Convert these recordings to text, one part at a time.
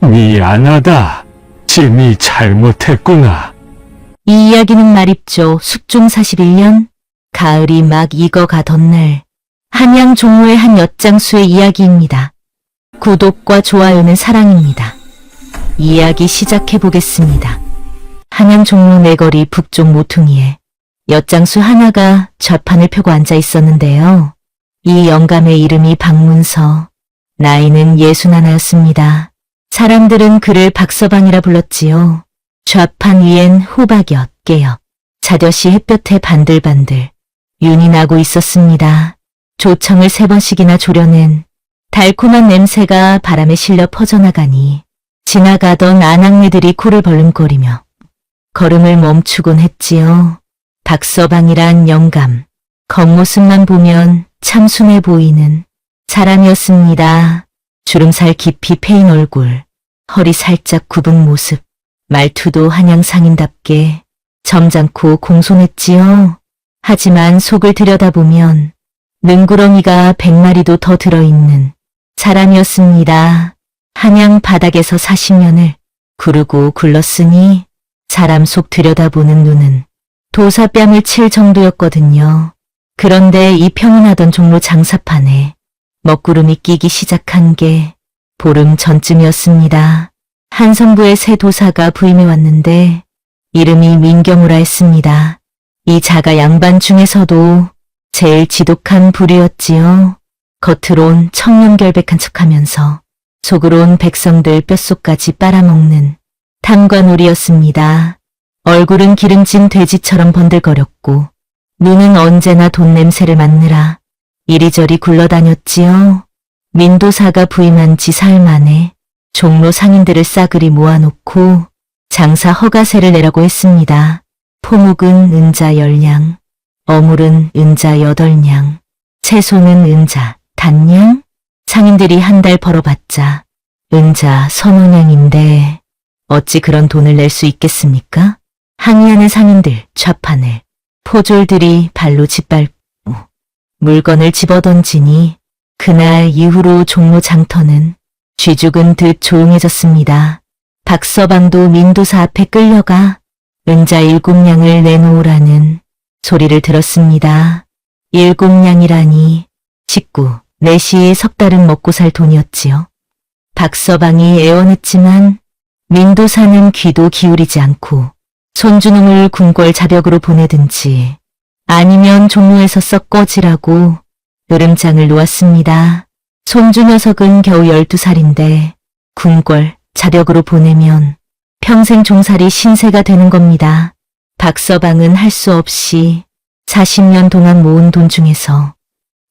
미안하다. 짐이 잘못했구나. 이 이야기는 말입죠. 숙종 41년 가을이 막 익어가던 날 한양 종로의 한 엿장수의 이야기입니다. 구독과 좋아요는 사랑입니다. 이야기 시작해 보겠습니다. 한양 종로 내거리 북쪽 모퉁이에 엿장수 하나가 좌판을 펴고 앉아 있었는데요. 이 영감의 이름이 박문서, 나이는 61였습니다. 사람들은 그를 박서방이라 불렀지요. 좌판 위엔 호박엿, 깨엿, 자젓이 햇볕에 반들반들 윤이 나고 있었습니다. 조청을 3번씩이나 졸여낸 달콤한 냄새가 바람에 실려 퍼져나가니 지나가던 아낙네들이 코를 벌름거리며 걸음을 멈추곤 했지요. 박서방이란 영감, 겉모습만 보면 참 순해 보이는 사람이었습니다. 주름살 깊이 패인 얼굴, 허리 살짝 굽은 모습, 말투도 한양 상인답게 점잖고 공손했지요. 하지만 속을 들여다보면 능구렁이가 100마리도 더 들어있는 사람이었습니다. 한양 바닥에서 40년을 구르고 굴렀으니 사람 속 들여다보는 눈은 도사뺨을 칠 정도였거든요. 그런데 이 평온하던 종로 장사판에 먹구름이 끼기 시작한 게 보름 전쯤이었습니다. 한성부의 새 도사가 부임해 왔는데 이름이 민경우라 했습니다. 이 자가 양반 중에서도 제일 지독한 부류였지요. 겉으론 청렴결백한 척하면서 속으론 백성들 뼛속까지 빨아먹는 탐관오리였습니다. 얼굴은 기름진 돼지처럼 번들거렸고 눈은 언제나 돈 냄새를 맡느라 이리저리 굴러다녔지요. 민도사가 부임한 지 사흘 만에 종로 상인들을 싸그리 모아놓고 장사 허가세를 내라고 했습니다. 포묵은 은자 10냥, 어물은 은자 8냥, 채소는 은자 단냥? 상인들이 한 달 벌어봤자 은자 서너 냥인데 어찌 그런 돈을 낼 수 있겠습니까? 항의하는 상인들 좌판을 포졸들이 발로 짓밟고 물건을 집어던지니 그날 이후로 종로 장터는 쥐죽은 듯 조용해졌습니다. 박서방도 민도사 앞에 끌려가 은자 7냥을 내놓으라는 소리를 들었습니다. 7냥이라니 식구 넷이 석 달은 먹고 살 돈이었지요. 박서방이 애원했지만 민도사는 귀도 기울이지 않고 손주놈을 궁궐 자벽으로 보내든지 아니면 종로에서 썩 꺼지라고 으름장을 놓았습니다. 손주 녀석은 겨우 12살인데 궁궐 자벽으로 보내면 평생 종살이 신세가 되는 겁니다. 박서방은 할 수 없이 40년 동안 모은 돈 중에서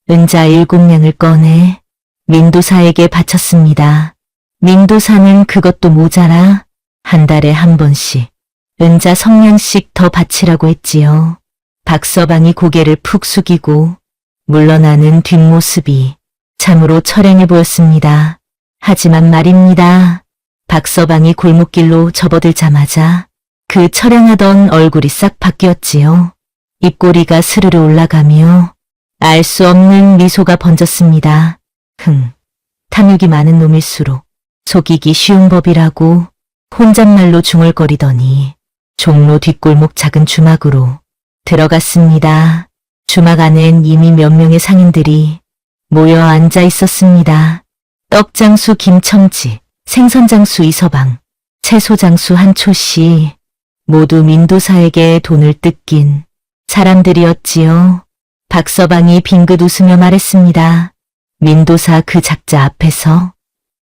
은자 7냥을 꺼내 민도사에게 바쳤습니다. 민도사는 그것도 모자라 한 달에 한 번씩 은자 성냥씩 더 바치라고 했지요. 박서방이 고개를 푹 숙이고 물러나는 뒷모습이 참으로 처량해 보였습니다. 하지만 말입니다. 박서방이 골목길로 접어들자마자 그 처량하던 얼굴이 싹 바뀌었지요. 입꼬리가 스르르 올라가며 알 수 없는 미소가 번졌습니다. 탐욕이 많은 놈일수록 속이기 쉬운 법이라고 혼잣말로 중얼거리더니 종로 뒷골목 작은 주막으로 들어갔습니다. 주막 안엔 이미 몇 명의 상인들이 모여 앉아 있었습니다. 떡장수 김첨지, 생선장수 이서방, 채소장수 한초씨, 모두 민도사에게 돈을 뜯긴 사람들이었지요. 박서방이 빙긋 웃으며 말했습니다. 민도사 그 작자 앞에서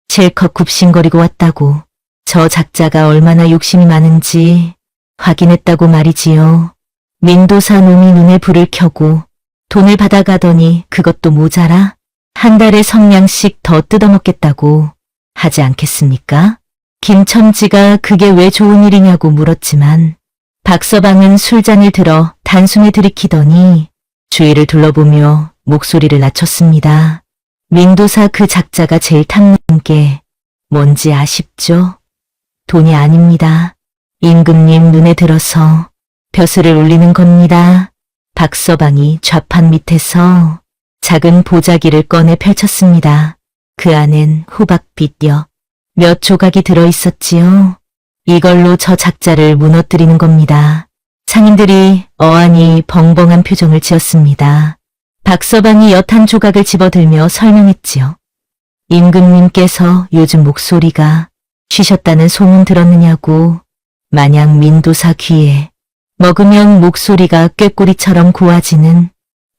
실컷 굽신거리고 왔다고 저 작자가 얼마나 욕심이 많은지 확인했다고 말이지요. 민도사 놈이 눈에 불을 켜고 돈을 받아가더니 그것도 모자라 한 달에 성냥씩 더 뜯어먹겠다고 하지 않겠습니까? 김첨지가 그게 왜 좋은 일이냐고 물었지만 박서방은 술잔을 들어 단숨에 들이키더니 주위를 둘러보며 목소리를 낮췄습니다. 민도사 그 작자가 제일 탐내는 게 뭔지 아십죠? 돈이 아닙니다. 임금님 눈에 들어서 벼슬을 올리는 겁니다. 박서방이 좌판 밑에서 작은 보자기를 꺼내 펼쳤습니다. 그 안엔 호박빛 엿, 몇 조각이 들어 있었지요. 이걸로 저 작자를 무너뜨리는 겁니다. 상인들이 어안이 벙벙한 표정을 지었습니다. 박서방이 엿한 조각을 집어들며 설명했지요. 임금님께서 요즘 목소리가 쉬셨다는 소문 들었느냐고. 만약 민도사 귀에 먹으면 목소리가 꾀꼬리처럼 고와지는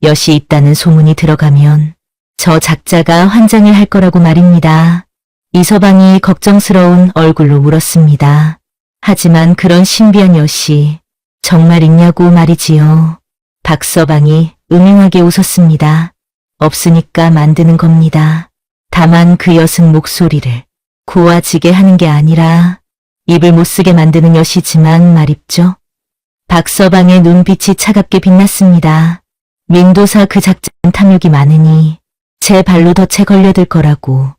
엿이 있다는 소문이 들어가면 저 작자가 환장을 할 거라고 말입니다. 이서방이 걱정스러운 얼굴로 물었습니다. 하지만 그런 신비한 엿이 정말 있냐고 말이지요. 박서방이 음흉하게 웃었습니다. 없으니까 만드는 겁니다. 다만 그 엿은 목소리를 고와지게 하는 게 아니라 입을 못 쓰게 만드는 엿이지만 말입죠. 박서방의 눈빛이 차갑게 빛났습니다. 민도사 그 작자는 탐욕이 많으니 제 발로 덫에 걸려들 거라고.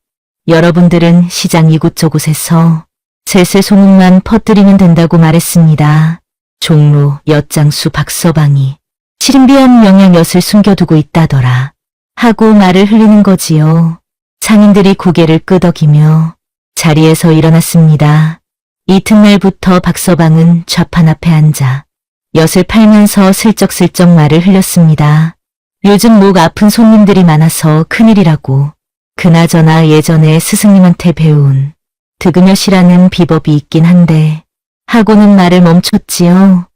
여러분들은 시장 이곳저곳에서 슬슬 소문만 퍼뜨리면 된다고 말했습니다. 종로 엿장수 박서방이 신비한 명약엿을 숨겨두고 있다더라. 하고 말을 흘리는 거지요. 상인들이 고개를 끄덕이며 자리에서 일어났습니다. 이튿날부터 박서방은 좌판 앞에 앉아 엿을 팔면서 슬쩍슬쩍 말을 흘렸습니다. 요즘 목 아픈 손님들이 많아서 큰일이라고. 그나저나 예전에 스승님한테 배운 득음엿이라는 비법이 있긴 한데 하고는 말을 멈췄지요.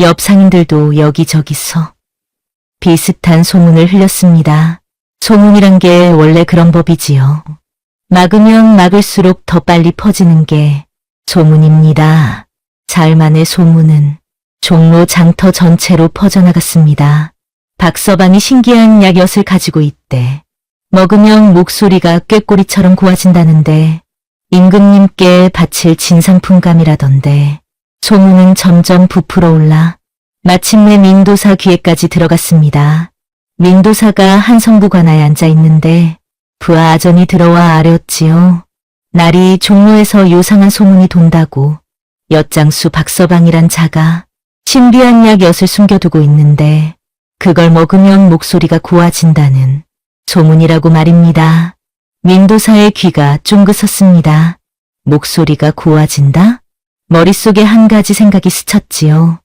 옆 상인들도 여기저기서 비슷한 소문을 흘렸습니다. 소문이란 게 원래 그런 법이지요. 막으면 막을수록 더 빨리 퍼지는 게 소문입니다. 사흘 만에 소문은 종로 장터 전체로 퍼져나갔습니다. 박서방이 신기한 약엿을 가지고 있대. 먹으면 목소리가 꾀꼬리처럼 고와진다는데 임금님께 바칠 진상품감이라던데 소문은 점점 부풀어 올라 마침내 민도사 귀에까지 들어갔습니다. 민도사가 한성부 관아에 앉아 있는데 부하 아전이 들어와 아뢰었지요. 날이 종로에서 요상한 소문이 돈다고 엿장수 박서방이란 자가 신비한 약엿을 숨겨두고 있는데 그걸 먹으면 목소리가 고와진다는 소문이라고 말입니다. 민도사의 귀가 쫑긋섰습니다. 목소리가 고와진다? 머릿속에 한 가지 생각이 스쳤지요.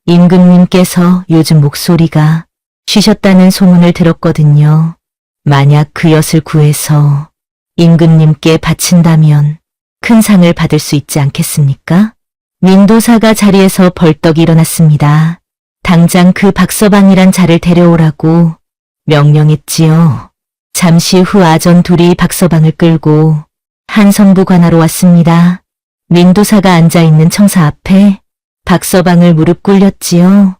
임금님께서 요즘 목소리가 쉬셨다는 소문을 들었거든요. 만약 그 엿을 구해서 임금님께 바친다면 큰 상을 받을 수 있지 않겠습니까? 민도사가 자리에서 벌떡 일어났습니다. 당장 그 박서방이란 자를 데려오라고 명령했지요. 잠시 후 아전 둘이 박서방을 끌고 한성부 관하로 왔습니다. 민도사가 앉아있는 청사 앞에 박서방을 무릎 꿇렸지요.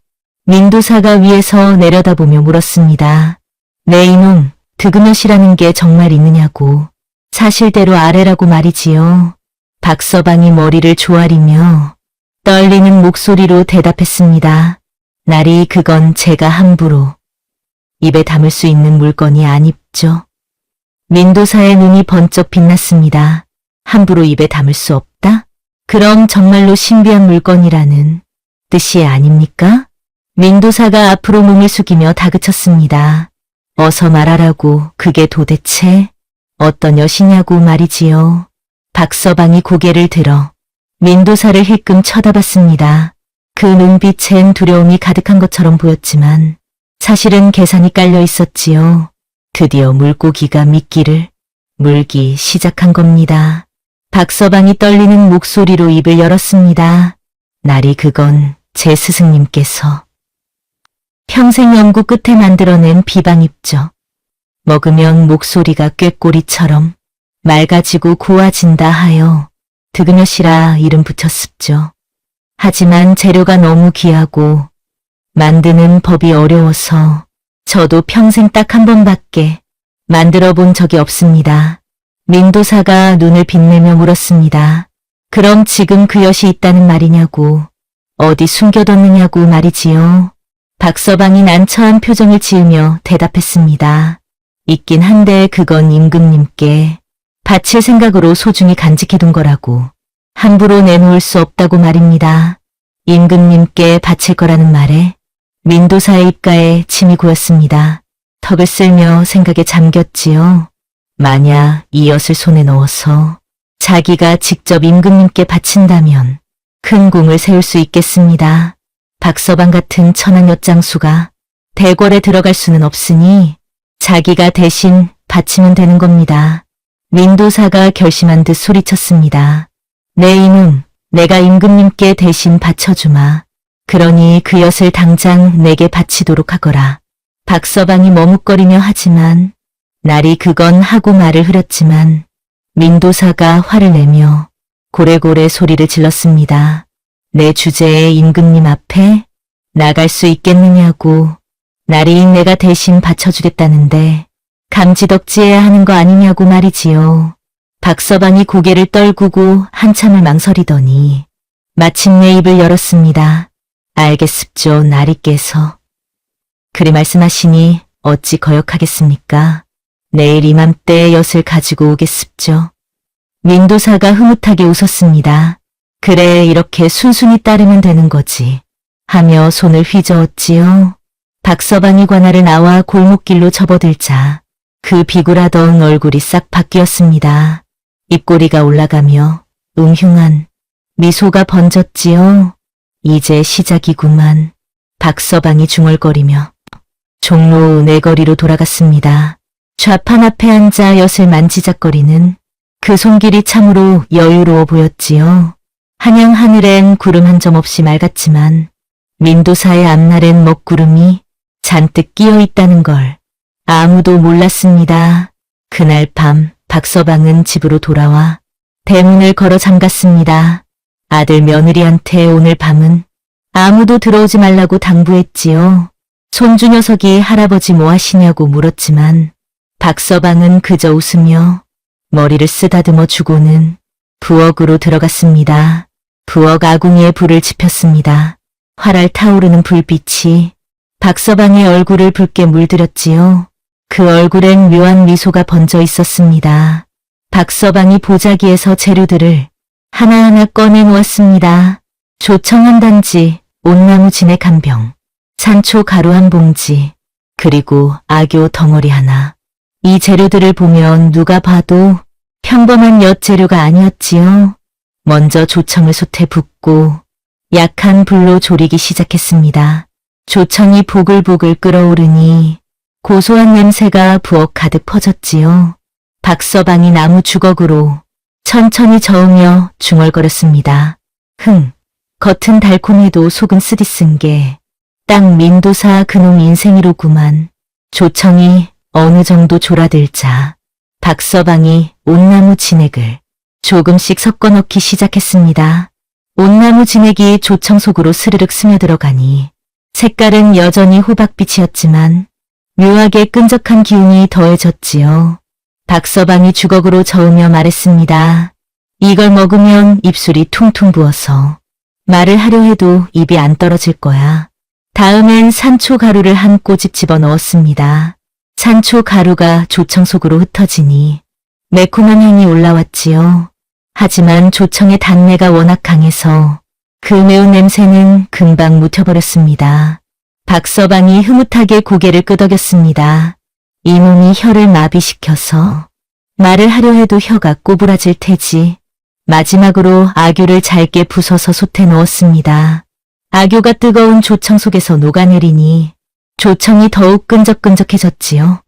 민도사가 위에서 내려다보며 물었습니다. 네 이놈, 득음엿이라는 게 정말 있느냐고. 사실대로 아래라고 말이지요. 박서방이 머리를 조아리며 떨리는 목소리로 대답했습니다. 나리 그건 제가 함부로 입에 담을 수 있는 물건이 아닙죠. 민도사의 눈이 번쩍 빛났습니다. 함부로 입에 담을 수 없다? 그럼 정말로 신비한 물건이라는 뜻이 아닙니까? 민도사가 앞으로 몸을 숙이며 다그쳤습니다. 어서 말하라고. 그게 도대체 어떤 엿이냐고 말이지요. 박서방이 고개를 들어 민도사를 힐끔 쳐다봤습니다. 그 눈빛엔 두려움이 가득한 것처럼 보였지만 사실은 계산이 깔려 있었지요. 드디어 물고기가 미끼를 물기 시작한 겁니다. 박서방이 떨리는 목소리로 입을 열었습니다. 날이 그건 제 스승님께서 평생 연구 끝에 만들어낸 비방입죠. 먹으면 목소리가 꾀꼬리처럼 맑아지고 고와진다 하여 득음엿이라 이름 붙였습죠. 하지만 재료가 너무 귀하고 만드는 법이 어려워서 저도 평생 딱 한 번밖에 만들어 본 적이 없습니다. 민도사가 눈을 빛내며 물었습니다. 그럼 지금 그 엿이 있다는 말이냐고. 어디 숨겨뒀느냐고 말이지요. 박서방이 난처한 표정을 지으며 대답했습니다. 있긴 한데 그건 임금님께 바칠 생각으로 소중히 간직해둔 거라고. 함부로 내놓을 수 없다고 말입니다. 임금님께 바칠 거라는 말에 민도사의 입가에 침이 고였습니다. 턱을 쓸며 생각에 잠겼지요. 만약 이 엿을 손에 넣어서 자기가 직접 임금님께 바친다면 큰 공을 세울 수 있겠습니다. 박서방 같은 천한 엿장수가 대궐에 들어갈 수는 없으니 자기가 대신 바치면 되는 겁니다. 민도사가 결심한 듯 소리쳤습니다. 내 이놈, 내가 임금님께 대신 바쳐주마. 그러니 그 엿을 당장 내게 바치도록 하거라. 박서방이 머뭇거리며 하지만 날이 그건 하고 말을 흐렸지만 민도사가 화를 내며 고래고래 소리를 질렀습니다. 내 주제에 임금님 앞에 나갈 수 있겠느냐고. 날이 내가 대신 바쳐주겠다는데 감지덕지해야 하는 거 아니냐고 말이지요. 박서방이 고개를 떨구고 한참을 망설이더니 마침내 입을 열었습니다. 알겠습죠, 나리께서. 그리 말씀하시니 어찌 거역하겠습니까? 내일 이맘때에 엿을 가지고 오겠습죠. 민도사가 흐뭇하게 웃었습니다. 그래, 이렇게 순순히 따르면 되는 거지. 하며 손을 휘저었지요. 박서방이 관아를 나와 골목길로 접어들자 그 비굴하던 얼굴이 싹 바뀌었습니다. 입꼬리가 올라가며 음흉한 미소가 번졌지요. 이제 시작이구만. 박서방이 중얼거리며 종로 내거리로 돌아갔습니다. 좌판 앞에 앉아 엿을 만지작거리는 그 손길이 참으로 여유로워 보였지요. 한양 하늘엔 구름 한 점 없이 맑았지만 민도사의 앞날엔 먹구름이 잔뜩 끼어 있다는 걸 아무도 몰랐습니다. 그날 밤 박서방은 집으로 돌아와 대문을 걸어 잠갔습니다. 아들 며느리한테 오늘 밤은 아무도 들어오지 말라고 당부했지요. 손주 녀석이 할아버지 뭐 하시냐고 물었지만 박서방은 그저 웃으며 머리를 쓰다듬어 주고는 부엌으로 들어갔습니다. 부엌 아궁이에 불을 지폈습니다. 활활 타오르는 불빛이 박서방의 얼굴을 붉게 물들였지요. 그 얼굴엔 묘한 미소가 번져 있었습니다. 박서방이 보자기에서 재료들을 하나하나 꺼내 놓았습니다. 조청 한 단지, 온나무 진액 한 병, 산초 가루 한 봉지, 그리고 악교 덩어리 하나. 이 재료들을 보면 누가 봐도 평범한 엿 재료가 아니었지요. 먼저 조청을 솥에 붓고 약한 불로 졸이기 시작했습니다. 조청이 보글보글 끓어오르니 고소한 냄새가 부엌 가득 퍼졌지요. 박서방이 나무 주걱으로 천천히 저으며 중얼거렸습니다. 겉은 달콤해도 속은 쓰디쓴 게 딱 민도사 그놈 인생이로구만. 조청이 어느 정도 졸아들자 박서방이 온나무 진액을 조금씩 섞어 넣기 시작했습니다. 온나무 진액이 조청 속으로 스르륵 스며들어가니 색깔은 여전히 호박빛이었지만 묘하게 끈적한 기운이 더해졌지요. 박서방이 주걱으로 저으며 말했습니다. 이걸 먹으면 입술이 퉁퉁 부어서 말을 하려 해도 입이 안 떨어질 거야. 다음엔 산초 가루를 한 꼬집 집어넣었습니다. 산초 가루가 조청 속으로 흩어지니 매콤한 향이 올라왔지요. 하지만 조청의 단내가 워낙 강해서 그 매운 냄새는 금방 묻혀버렸습니다. 박서방이 흐뭇하게 고개를 끄덕였습니다. 이 몸이 혀를 마비시켜서 말을 하려 해도 혀가 꼬부라질 테지. 마지막으로 악유를 잘게 부숴서 솥에 넣었습니다. 악유가 뜨거운 조청 속에서 녹아내리니 조청이 더욱 끈적끈적해졌지요.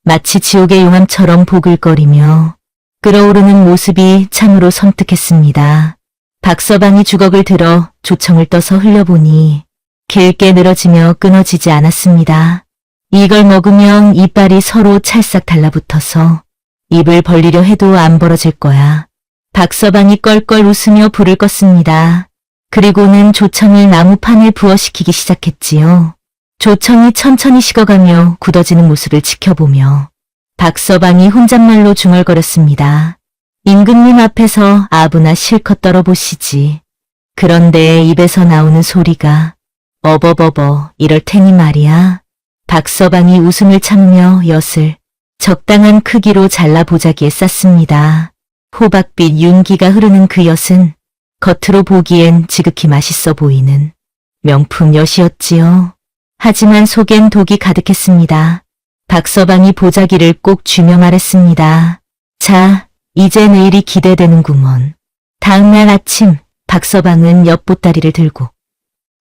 마치 지옥의 용암처럼 보글거리며 끓어오르는 모습이 참으로 섬뜩했습니다. 박서방이 주걱을 들어 조청을 떠서 흘려보니 길게 늘어지며 끊어지지 않았습니다. 이걸 먹으면 이빨이 서로 찰싹 달라붙어서 입을 벌리려 해도 안 벌어질 거야. 박서방이 껄껄 웃으며 불을 껐습니다. 그리고는 조청을 나무판에 부어시키기 시작했지요. 조청이 천천히 식어가며 굳어지는 모습을 지켜보며 박서방이 혼잣말로 중얼거렸습니다. 임금님 앞에서 아부나 실컷 떨어보시지. 그런데 입에서 나오는 소리가 어버버버 이럴 테니 말이야. 박서방이 웃음을 참으며 엿을 적당한 크기로 잘라 보자기에 쌌습니다. 호박빛 윤기가 흐르는 그 엿은 겉으로 보기엔 지극히 맛있어 보이는 명품 엿이었지요. 하지만 속엔 독이 가득했습니다. 박서방이 보자기를 꼭 쥐며 말했습니다. 자, 이제 내일이 기대되는구먼. 다음날 아침 박서방은 엿보따리를 들고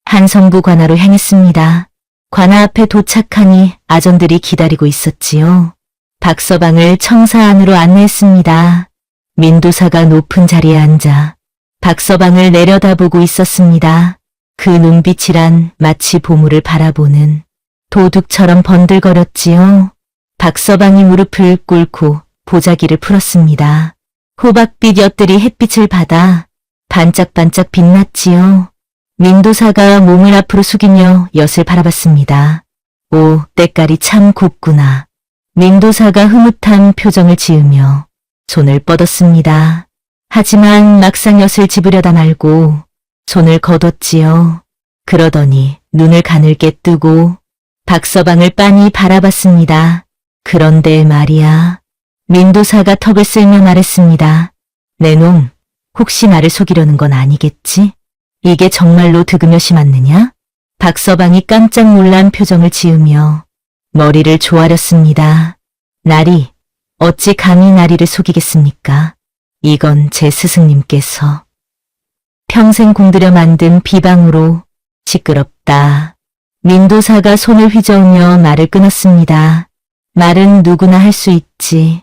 한성부 관아로 향했습니다. 관아 앞에 도착하니 아전들이 기다리고 있었지요. 박서방을 청사 안으로 안내했습니다. 민도사가 높은 자리에 앉아 박서방을 내려다보고 있었습니다. 그 눈빛이란 마치 보물을 바라보는 도둑처럼 번들거렸지요. 박서방이 무릎을 꿇고 보자기를 풀었습니다. 호박빛 엿들이 햇빛을 받아 반짝반짝 빛났지요. 민도사가 몸을 앞으로 숙이며 엿을 바라봤습니다. 오, 때깔이 참 곱구나. 민도사가 흐뭇한 표정을 지으며 손을 뻗었습니다. 하지만 막상 엿을 집으려다 말고 손을 거뒀지요. 그러더니 눈을 가늘게 뜨고 박서방을 빤히 바라봤습니다. 그런데 말이야. 민도사가 턱을 쓸며 말했습니다. 내 놈, 혹시 나를 속이려는 건 아니겠지? 이게 정말로 득음엿이 맞느냐? 박서방이 깜짝 놀란 표정을 지으며 머리를 조아렸습니다. 나리, 어찌 감히 나리를 속이겠습니까? 이건 제 스승님께서 평생 공들여 만든 비방으로 시끄럽다. 민도사가 손을 휘저으며 말을 끊었습니다. 말은 누구나 할 수 있지.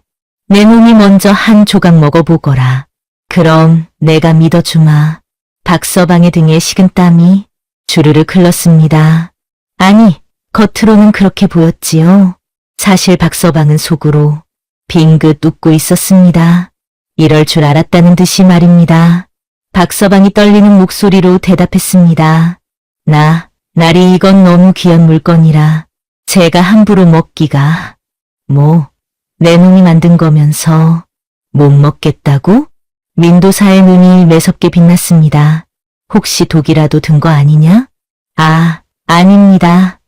내 놈이 먼저 한 조각 먹어보거라. 그럼 내가 믿어주마. 박서방의 등에 식은땀이 주르르 흘렀습니다. 아니, 겉으로는 그렇게 보였지요. 사실 박서방은 속으로 빙긋 웃고 있었습니다. 이럴 줄 알았다는 듯이 말입니다. 박서방이 떨리는 목소리로 대답했습니다. 나리 이건 너무 귀한 물건이라 제가 함부로 먹기가. 내 놈이 만든 거면서 못 먹겠다고? 민도사의 눈이 매섭게 빛났습니다. 혹시 독이라도 든 거 아니냐? 아닙니다.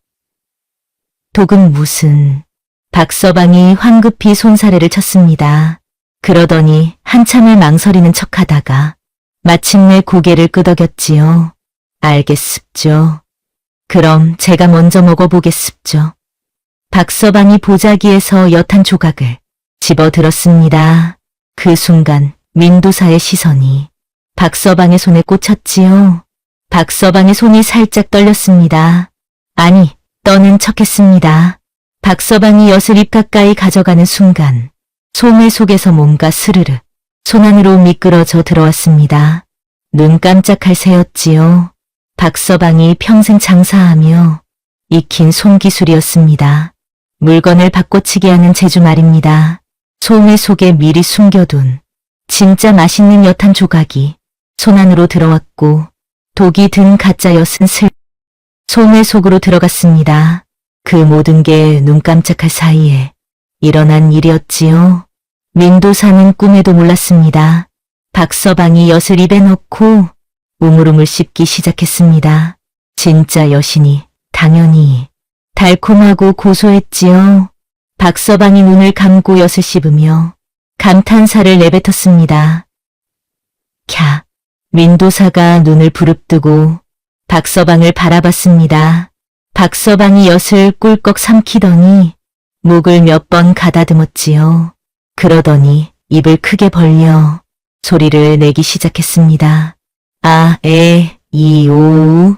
독은 무슨... 박서방이 황급히 손사래를 쳤습니다. 그러더니 한참을 망설이는 척하다가 마침내 고개를 끄덕였지요. 알겠습죠. 그럼 제가 먼저 먹어보겠습죠. 박서방이 보자기에서 엿 한 조각을 집어들었습니다. 그 순간 민도사의 시선이 박서방의 손에 꽂혔지요. 박서방의 손이 살짝 떨렸습니다. 아니, 떠는 척했습니다. 박서방이 엿을 입 가까이 가져가는 순간 소매 속에서 뭔가 스르르 손 안으로 미끄러져 들어왔습니다. 눈 깜짝할 새였지요. 박서방이 평생 장사하며 익힌 손기술이었습니다. 물건을 바꿔치기 하는 재주 말입니다. 소매 속에 미리 숨겨둔 진짜 맛있는 엿 한 조각이 손 안으로 들어왔고 독이 든 가짜 엿은 소매 속으로 들어갔습니다. 그 모든 게 눈 깜짝할 사이에 일어난 일이었지요. 민도사는 꿈에도 몰랐습니다. 박서방이 엿을 입에 넣고 우물우물 씹기 시작했습니다. 진짜 엿이니 당연히 달콤하고 고소했지요. 박서방이 눈을 감고 엿을 씹으며 감탄사를 내뱉었습니다. 캬, 민도사가 눈을 부릅뜨고 박서방을 바라봤습니다. 박서방이 엿을 꿀꺽 삼키더니 목을 몇 번 가다듬었지요. 그러더니 입을 크게 벌려 소리를 내기 시작했습니다. 오.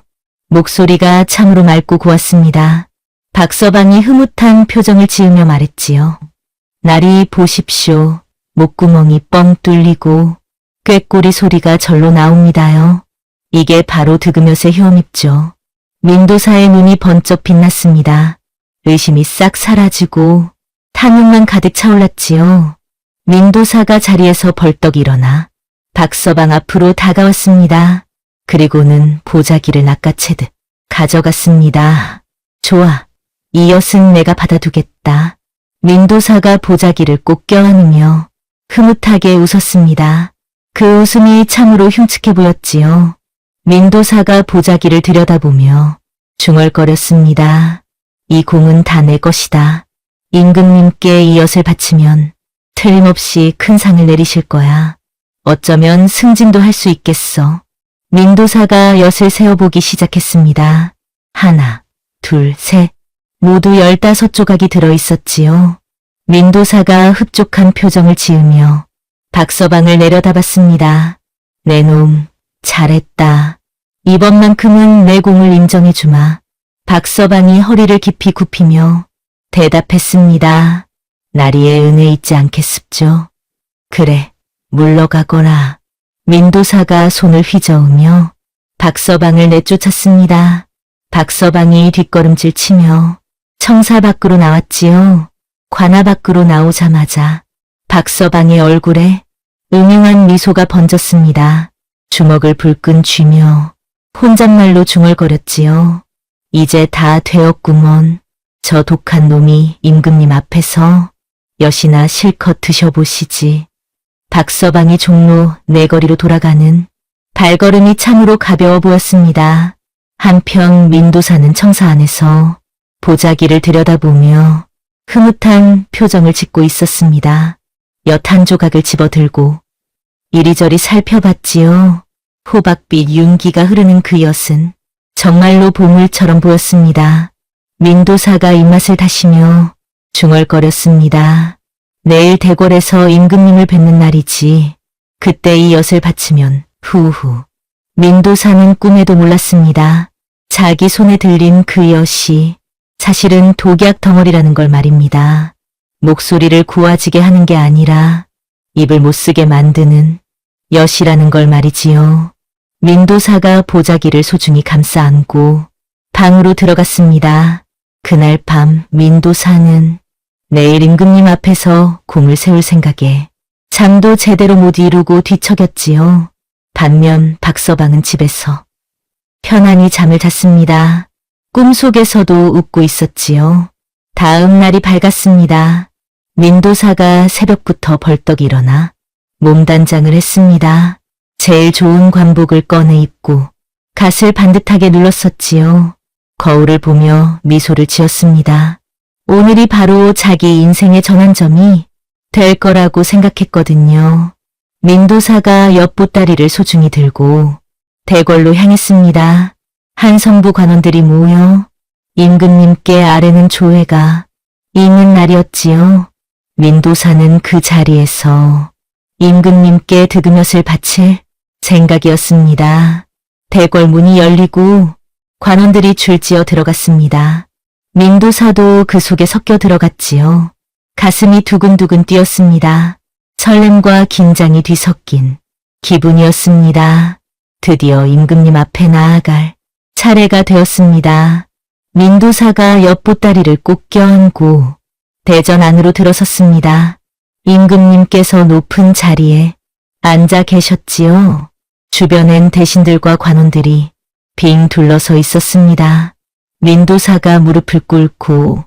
목소리가 참으로 맑고 고왔습니다. 박서방이 흐뭇한 표정을 지으며 말했지요. 나리 보십시오. 목구멍이 뻥 뚫리고 꾀꼬리 소리가 절로 나옵니다요. 이게 바로 득음엿의 효험입죠. 민도사의 눈이 번쩍 빛났습니다. 의심이 싹 사라지고 탐욕만 가득 차올랐지요. 민도사가 자리에서 벌떡 일어나 박서방 앞으로 다가왔습니다. 그리고는 보자기를 낚아채듯 가져갔습니다. 좋아, 이 엿은 내가 받아두겠다. 민도사가 보자기를 꼭 껴안으며 흐뭇하게 웃었습니다. 그 웃음이 참으로 흉측해 보였지요. 민도사가 보자기를 들여다보며 중얼거렸습니다. 이 공은 다 내 것이다. 임금님께 이 엿을 바치면 틀림없이 큰 상을 내리실 거야. 어쩌면 승진도 할 수 있겠어. 민도사가 엿을 세어보기 시작했습니다. 하나, 둘, 셋. 모두 15조각이 들어있었지요. 민도사가 흡족한 표정을 지으며 박서방을 내려다봤습니다. 내 놈, 잘했다. 이번만큼은 내 공을 인정해주마. 박서방이 허리를 깊이 굽히며 대답했습니다. 나리의 은혜 있지 않겠습죠? 그래, 물러가거라. 민도사가 손을 휘저으며 박서방을 내쫓았습니다. 박서방이 뒷걸음질 치며 청사 밖으로 나왔지요. 관아 밖으로 나오자마자 박서방의 얼굴에 음흉한 미소가 번졌습니다. 주먹을 불끈 쥐며 혼잣말로 중얼거렸지요. 이제 다 되었구먼. 저 독한 놈이 임금님 앞에서 엿이나 실컷 드셔보시지. 박서방이 종로 내거리로 돌아가는 발걸음이 참으로 가벼워 보였습니다. 한편 민도사는 청사 안에서 보자기를 들여다보며 흐뭇한 표정을 짓고 있었습니다. 엿 한 조각을 집어들고 이리저리 살펴봤지요. 호박빛 윤기가 흐르는 그 엿은 정말로 보물처럼 보였습니다. 민도사가 입맛을 다시며 중얼거렸습니다. 내일 대궐에서 임금님을 뵙는 날이지. 그때 이 엿을 바치면 후후. 민도사는 꿈에도 몰랐습니다. 자기 손에 들린 그 엿이 사실은 독약 덩어리라는 걸 말입니다. 목소리를 고와지게 하는 게 아니라 입을 못 쓰게 만드는 엿이라는 걸 말이지요. 민도사가 보자기를 소중히 감싸 안고 방으로 들어갔습니다. 그날 밤 민도사는 내일 임금님 앞에서 공을 세울 생각에 잠도 제대로 못 이루고 뒤척였지요. 반면 박서방은 집에서 편안히 잠을 잤습니다. 꿈속에서도 웃고 있었지요. 다음 날이 밝았습니다. 민도사가 새벽부터 벌떡 일어나 몸단장을 했습니다. 제일 좋은 관복을 꺼내 입고 갓을 반듯하게 눌렀었지요. 거울을 보며 미소를 지었습니다. 오늘이 바로 자기 인생의 전환점이 될 거라고 생각했거든요. 민도사가 엿보따리를 소중히 들고 대궐로 향했습니다. 한성부 관원들이 모여 임금님께 아뢰는 조회가 있는 날이었지요. 민도사는 그 자리에서 임금님께 득음엿을 바칠 생각이었습니다. 대궐 문이 열리고 관원들이 줄지어 들어갔습니다. 민도사도 그 속에 섞여 들어갔지요. 가슴이 두근두근 뛰었습니다. 설렘과 긴장이 뒤섞인 기분이었습니다. 드디어 임금님 앞에 나아갈 차례가 되었습니다. 민도사가 엿보따리를 꼭 껴안고 대전 안으로 들어섰습니다. 임금님께서 높은 자리에 앉아 계셨지요. 주변엔 대신들과 관원들이 빙 둘러서 있었습니다. 민도사가 무릎을 꿇고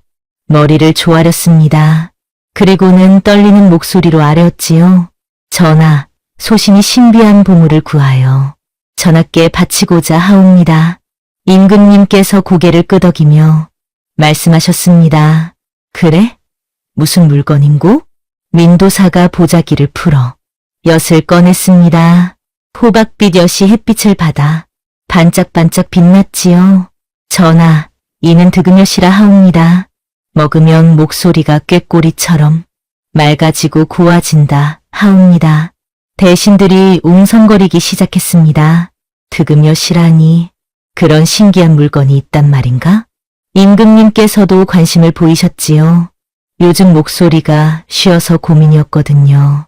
머리를 조아렸습니다. 그리고는 떨리는 목소리로 아뢰었지요. 전하, 소신이 신비한 보물을 구하여 전하께 바치고자 하옵니다. 임금님께서 고개를 끄덕이며 말씀하셨습니다. 그래? 무슨 물건인고? 민도사가 보자기를 풀어 엿을 꺼냈습니다. 호박빛 엿이 햇빛을 받아 반짝반짝 빛났지요. 전하, 이는 득음엿이라 하옵니다. 먹으면 목소리가 꾀꼬리처럼 맑아지고 고와진다 하옵니다. 대신들이 웅성거리기 시작했습니다. 득음엿이라니 그런 신기한 물건이 있단 말인가? 임금님께서도 관심을 보이셨지요. 요즘 목소리가 쉬어서 고민이었거든요.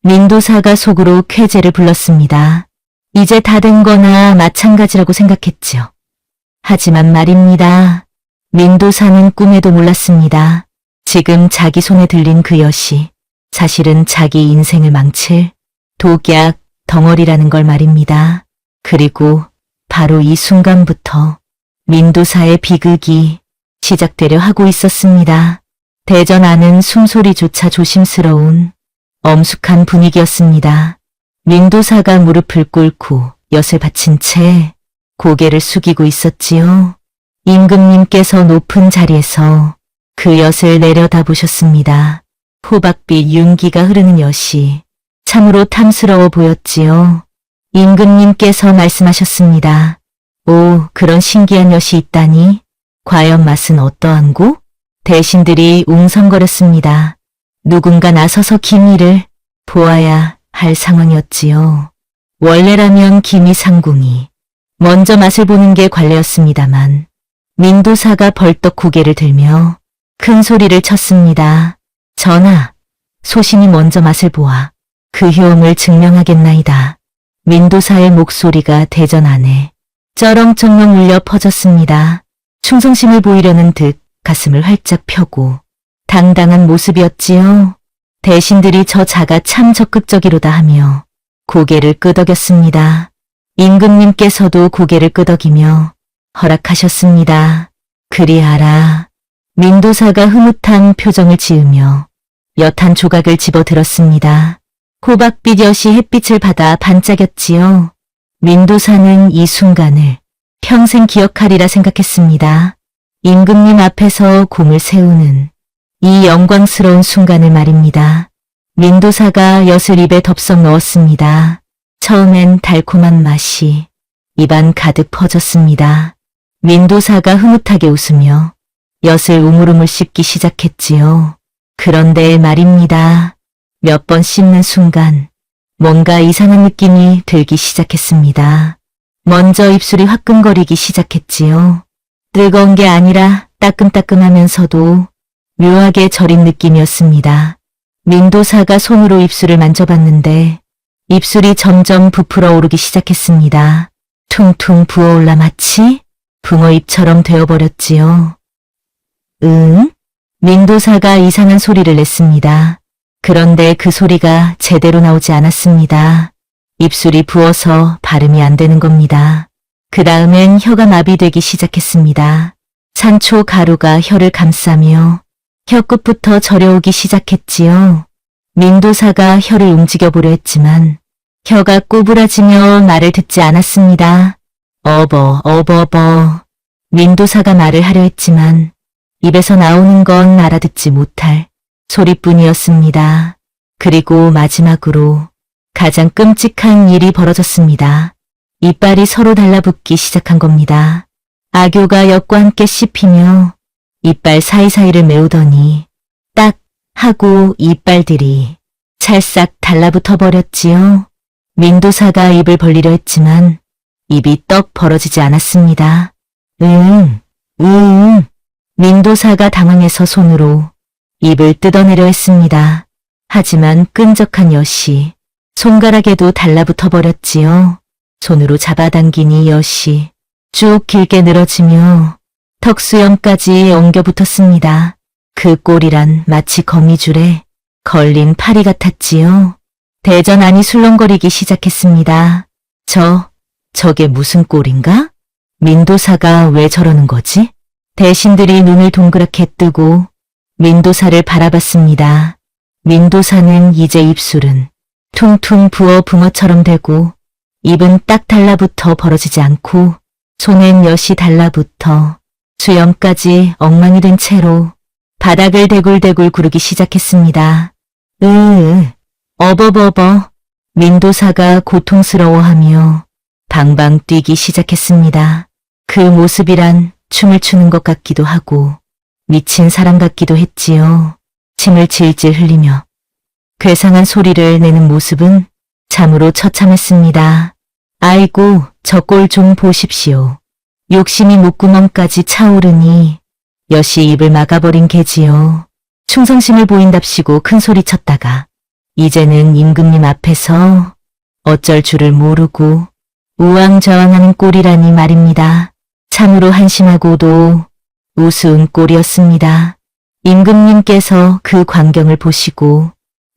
민도사가 속으로 쾌재를 불렀습니다. 이제 다 된 거나 마찬가지라고 생각했죠. 하지만 말입니다. 민도사는 꿈에도 몰랐습니다. 지금 자기 손에 들린 그 엿이 사실은 자기 인생을 망칠 독약 덩어리라는 걸 말입니다. 그리고 바로 이 순간부터 민도사의 비극이 시작되려 하고 있었습니다. 대전 안은 숨소리조차 조심스러운 엄숙한 분위기였습니다. 민도사가 무릎을 꿇고 엿을 바친 채 고개를 숙이고 있었지요. 임금님께서 높은 자리에서 그 엿을 내려다보셨습니다. 호박빛 윤기가 흐르는 엿이 참으로 탐스러워 보였지요. 임금님께서 말씀하셨습니다. 오, 그런 신기한 엿이 있다니? 과연 맛은 어떠한고? 대신들이 웅성거렸습니다. 누군가 나서서 기미를 보아야 할 상황이었지요. 원래라면 김이 상궁이 먼저 맛을 보는 게 관례였습니다만 민도사가 벌떡 고개를 들며 큰 소리를 쳤습니다. 전하, 소신이 먼저 맛을 보아 그 효험을 증명하겠나이다. 민도사의 목소리가 대전 안에 쩌렁쩌렁 울려 퍼졌습니다. 충성심을 보이려는 듯 가슴을 활짝 펴고 당당한 모습이었지요. 대신들이 저 자가 참 적극적이로다 하며 고개를 끄덕였습니다. 임금님께서도 고개를 끄덕이며 허락하셨습니다. 그리하라. 민도사가 흐뭇한 표정을 지으며 엿한 조각을 집어들었습니다. 호박빛 엿이 햇빛을 받아 반짝였지요. 민도사는 이 순간을 평생 기억하리라 생각했습니다. 임금님 앞에서 공을 세우는 이 영광스러운 순간을 말입니다. 민도사가 엿을 입에 덥석 넣었습니다. 처음엔 달콤한 맛이 입안 가득 퍼졌습니다. 민도사가 흐뭇하게 웃으며 엿을 우물우물 씹기 시작했지요. 그런데 말입니다. 몇 번 씹는 순간 뭔가 이상한 느낌이 들기 시작했습니다. 먼저 입술이 화끈거리기 시작했지요. 뜨거운 게 아니라 따끔따끔하면서도 묘하게 저린 느낌이었습니다. 민도사가 손으로 입술을 만져봤는데 입술이 점점 부풀어 오르기 시작했습니다. 퉁퉁 부어올라 마치 붕어 입처럼 되어버렸지요. 응? 민도사가 이상한 소리를 냈습니다. 그런데 그 소리가 제대로 나오지 않았습니다. 입술이 부어서 발음이 안 되는 겁니다. 그 다음엔 혀가 마비되기 시작했습니다. 산초 가루가 혀를 감싸며 혀끝부터 저려오기 시작했지요. 민도사가 혀를 움직여보려 했지만 혀가 꼬부라지며 말을 듣지 않았습니다. 어버. 민도사가 말을 하려 했지만 입에서 나오는 건 알아듣지 못할 소리뿐이었습니다. 그리고 마지막으로 가장 끔찍한 일이 벌어졌습니다. 이빨이 서로 달라붙기 시작한 겁니다. 아교가 엿과 함께 씹히며 이빨 사이사이를 메우더니 딱 하고 이빨들이 찰싹 달라붙어 버렸지요. 민도사가 입을 벌리려 했지만 입이 떡 벌어지지 않았습니다. 민도사가 당황해서 손으로 입을 뜯어내려 했습니다. 하지만 끈적한 엿이 손가락에도 달라붙어 버렸지요. 손으로 잡아당기니 엿이 쭉 길게 늘어지며 턱수염까지 엉겨붙었습니다. 그 꼴이란 마치 거미줄에 걸린 파리 같았지요. 대전 안이 술렁거리기 시작했습니다. 저게 무슨 꼴인가? 민도사가 왜 저러는 거지? 대신들이 눈을 동그랗게 뜨고 민도사를 바라봤습니다. 민도사는 이제 입술은 퉁퉁 부어 붕어처럼 되고 입은 딱 달라붙어 벌어지지 않고 손엔 엿이 달라붙어 수염까지 엉망이 된 채로 바닥을 대굴대굴 구르기 시작했습니다. 어버버버. 민도사가 고통스러워하며 방방 뛰기 시작했습니다. 그 모습이란 춤을 추는 것 같기도 하고 미친 사람 같기도 했지요. 침을 질질 흘리며 괴상한 소리를 내는 모습은 참으로 처참했습니다. 아이고, 저 꼴 좀 보십시오. 욕심이 목구멍까지 차오르니 엿이 입을 막아버린 개지요. 충성심을 보인답시고 큰 소리 쳤다가 이제는 임금님 앞에서 어쩔 줄을 모르고 우왕좌왕하는 꼴이라니 말입니다. 참으로 한심하고도 우스운 꼴이었습니다. 임금님께서 그 광경을 보시고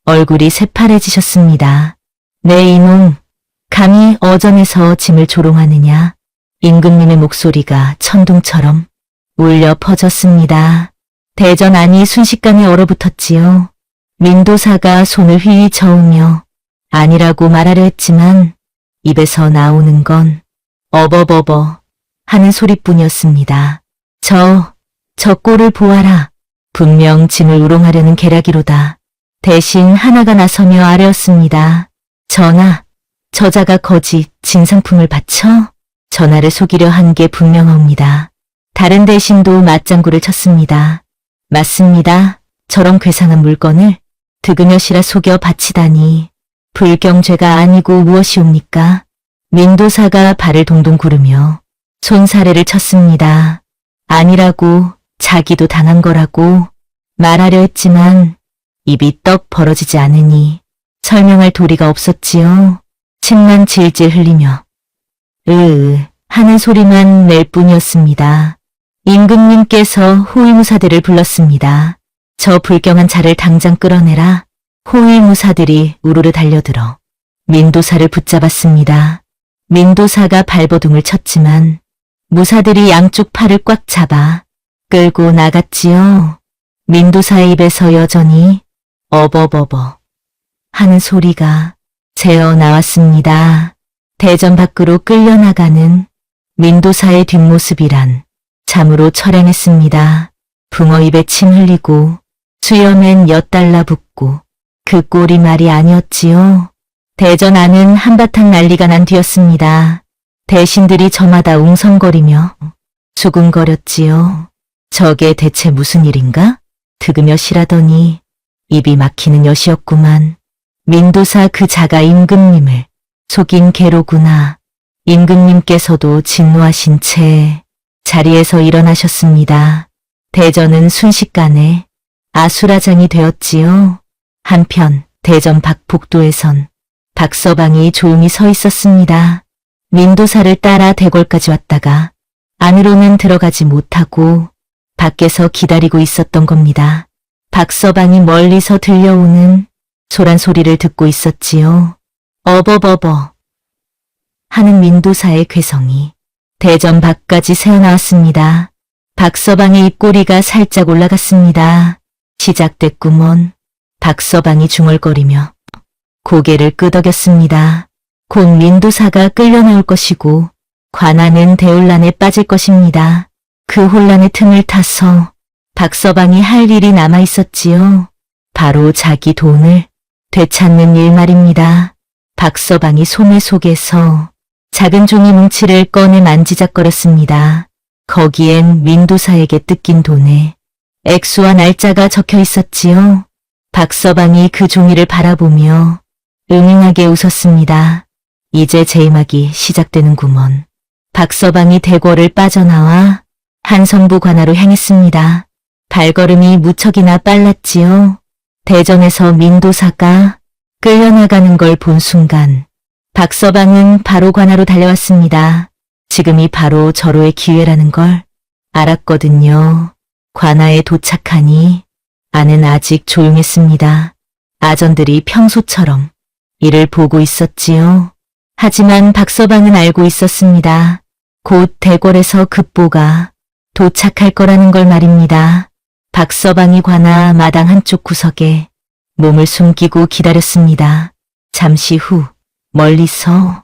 얼굴이 새파래지셨습니다. 내 이놈, 감히 어전에서 짐을 조롱하느냐. 임금님의 목소리가 천둥처럼 울려 퍼졌습니다. 대전 안이 순식간에 얼어붙었지요. 민도사가 손을 휘휘 저으며 아니라고 말하려 했지만 입에서 나오는 건 어버버버 하는 소리뿐이었습니다. 저 꼴을 보아라. 분명 짐을 우롱하려는 계략이로다. 대신 하나가 나서며 아뢰었습니다. 전하, 저자가 거짓 진상품을 바쳐 전하를 속이려 한 게 분명합니다. 다른 대신도 맞장구를 쳤습니다. 맞습니다. 저런 괴상한 물건을 득음여시라 속여 바치다니 불경죄가 아니고 무엇이옵니까? 민도사가 발을 동동 구르며 손사래를 쳤습니다. 아니라고 자기도 당한 거라고 말하려 했지만 입이 떡 벌어지지 않으니 설명할 도리가 없었지요. 침만 질질 흘리며 하는 소리만 낼 뿐이었습니다. 임금님께서 호위무사들을 불렀습니다. 저 불경한 자를 당장 끌어내라. 호위무사들이 우르르 달려들어 민도사를 붙잡았습니다. 민도사가 발버둥을 쳤지만 무사들이 양쪽 팔을 꽉 잡아 끌고 나갔지요. 민도사의 입에서 여전히 어버버버 하는 소리가 새어 나왔습니다. 대전 밖으로 끌려나가는 민도사의 뒷모습이란 참으로 처량했습니다. 붕어 입에 침 흘리고 수염엔 엿 달라붙고 그 꼴이 말이 아니었지요. 대전 안은 한바탕 난리가 난 뒤였습니다. 대신들이 저마다 웅성거리며 수군거렸지요. 저게 대체 무슨 일인가? 드그며 시라더니 입이 막히는 여시였구만. 민도사 그 자가 임금님을 속인 개로구나. 임금님께서도 진노하신 채 자리에서 일어나셨습니다. 대전은 순식간에 아수라장이 되었지요. 한편 대전 박복도에선 박서방이 조용히 서 있었습니다. 민도사를 따라 대궐까지 왔다가 안으로는 들어가지 못하고 밖에서 기다리고 있었던 겁니다. 박서방이 멀리서 들려오는 소란 소리를 듣고 있었지요. 어버버버 하는 민도사의 괴성이 대전 밖까지 새어나왔습니다. 박서방의 입꼬리가 살짝 올라갔습니다. 시작됐구먼. 박서방이 중얼거리며 고개를 끄덕였습니다. 곧 민도사가 끌려나올 것이고 관아는 대혼란에 빠질 것입니다. 그 혼란의 틈을 타서 박서방이 할 일이 남아 있었지요. 바로 자기 돈을 되찾는 일 말입니다. 박서방이 소매 속에서 작은 종이 뭉치를 꺼내 만지작거렸습니다. 거기엔 민도사에게 뜯긴 돈에 액수와 날짜가 적혀 있었지요. 박서방이 그 종이를 바라보며 응응하게 웃었습니다. 이제 제임하기 시작되는구먼. 박서방이 대궐을 빠져나와 한성부 관하로 향했습니다. 발걸음이 무척이나 빨랐지요. 대전에서 민도사가 끌려나가는 걸 본 순간 박서방은 바로 관하로 달려왔습니다. 지금이 바로 절호의 기회라는 걸 알았거든요. 관하에 도착하니 안은 아직 조용했습니다. 아전들이 평소처럼 이를 보고 있었지요. 하지만 박서방은 알고 있었습니다. 곧 대궐에서 급보가 도착할 거라는 걸 말입니다. 박서방이 관아 마당 한쪽 구석에 몸을 숨기고 기다렸습니다. 잠시 후 멀리서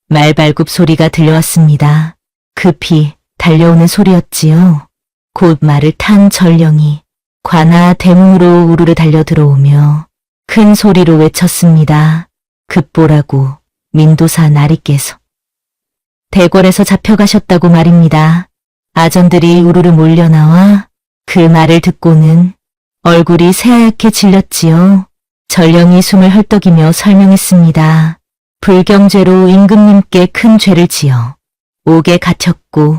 말발굽 소리가 들려왔습니다. 급히 달려오는 소리였지요. 곧 말을 탄 전령이 관아 대문으로 우르르 달려 들어오며 큰 소리로 외쳤습니다. 급보라고 민도사 나리께서 대궐에서 잡혀가셨다고 말입니다. 아전들이 우르르 몰려나와 그 말을 듣고는 얼굴이 새하얗게 질렸지요. 전령이 숨을 헐떡이며 설명했습니다. 불경죄로 임금님께 큰 죄를 지어 옥에 갇혔고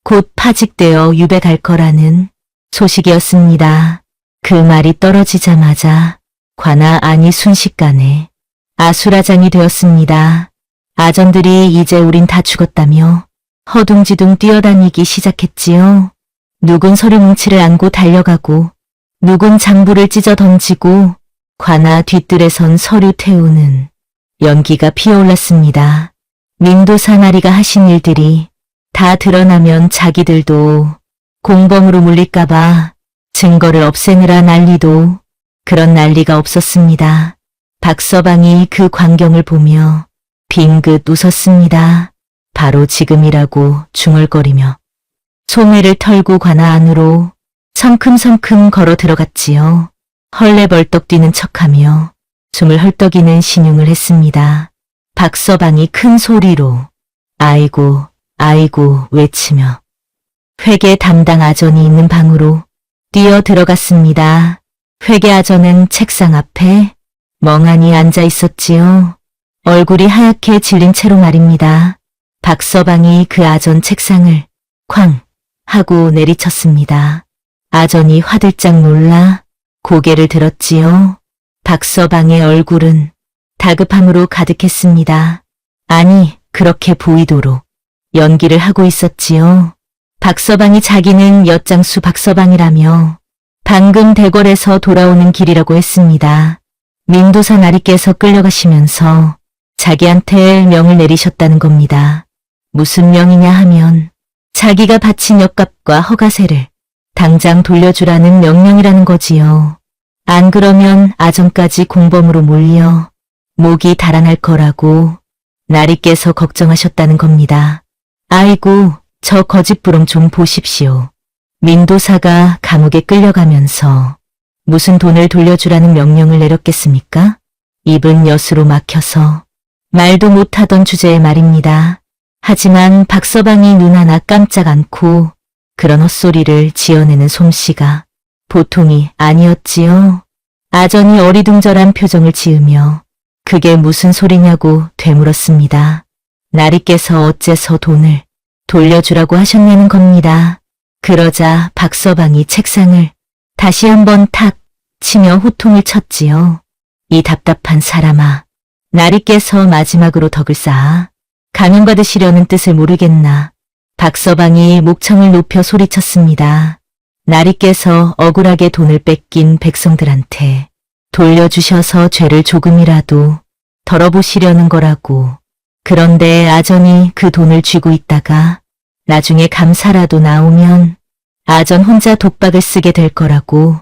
곧 파직되어 유배 갈 거라는 소식이었습니다. 그 말이 떨어지자마자 관아 안이 순식간에 아수라장이 되었습니다. 아전들이 이제 우린 다 죽었다며 허둥지둥 뛰어다니기 시작했지요. 누군 서류 뭉치를 안고 달려가고 누군 장부를 찢어 던지고 관아 뒤뜰에선 서류 태우는 연기가 피어올랐습니다. 민도사 나리가 하신 일들이 다 드러나면 자기들도 공범으로 물릴까봐 증거를 없애느라 난리도 그런 난리가 없었습니다. 박서방이 그 광경을 보며 빙긋 웃었습니다. 바로 지금이라고 중얼거리며 소매를 털고 관아 안으로 성큼성큼 걸어 들어갔지요. 헐레벌떡 뛰는 척하며 숨을 헐떡이는 신용을 했습니다. 박서방이 큰 소리로 아이고 아이고 외치며 회계 담당 아전이 있는 방으로 뛰어 들어갔습니다. 회계 아전은 책상 앞에 멍하니 앉아 있었지요. 얼굴이 하얗게 질린 채로 말입니다. 박서방이 그 아전 책상을 쾅 하고 내리쳤습니다. 아전이 화들짝 놀라 고개를 들었지요. 박서방의 얼굴은 다급함으로 가득했습니다. 아니, 그렇게 보이도록 연기를 하고 있었지요. 박서방이 자기는 엿장수 박서방이라며 방금 대궐에서 돌아오는 길이라고 했습니다. 민도사 나리께서 끌려가시면서 자기한테 명을 내리셨다는 겁니다. 무슨 명이냐 하면 자기가 바친 엿값과 허가세를 당장 돌려주라는 명령이라는 거지요. 안 그러면 아전까지 공범으로 몰려 목이 달아날 거라고 나리께서 걱정하셨다는 겁니다. 아이고, 저 거짓부렁 좀 보십시오. 민도사가 감옥에 끌려가면서 무슨 돈을 돌려주라는 명령을 내렸겠습니까? 입은 엿으로 막혀서 말도 못하던 주제의 말입니다. 하지만 박서방이 눈 하나 깜짝 않고 그런 헛소리를 지어내는 솜씨가 보통이 아니었지요. 아전이 어리둥절한 표정을 지으며 그게 무슨 소리냐고 되물었습니다. 나리께서 어째서 돈을 돌려주라고 하셨냐는 겁니다. 그러자 박서방이 책상을 다시 한번 탁 치며 호통을 쳤지요. 이 답답한 사람아, 나리께서 마지막으로 덕을 쌓아 감형받으시려는 뜻을 모르겠나. 박서방이 목청을 높여 소리쳤습니다. 나리께서 억울하게 돈을 뺏긴 백성들한테 돌려주셔서 죄를 조금이라도 덜어보시려는 거라고. 그런데 아전이 그 돈을 쥐고 있다가 나중에 감사라도 나오면 아전 혼자 독박을 쓰게 될 거라고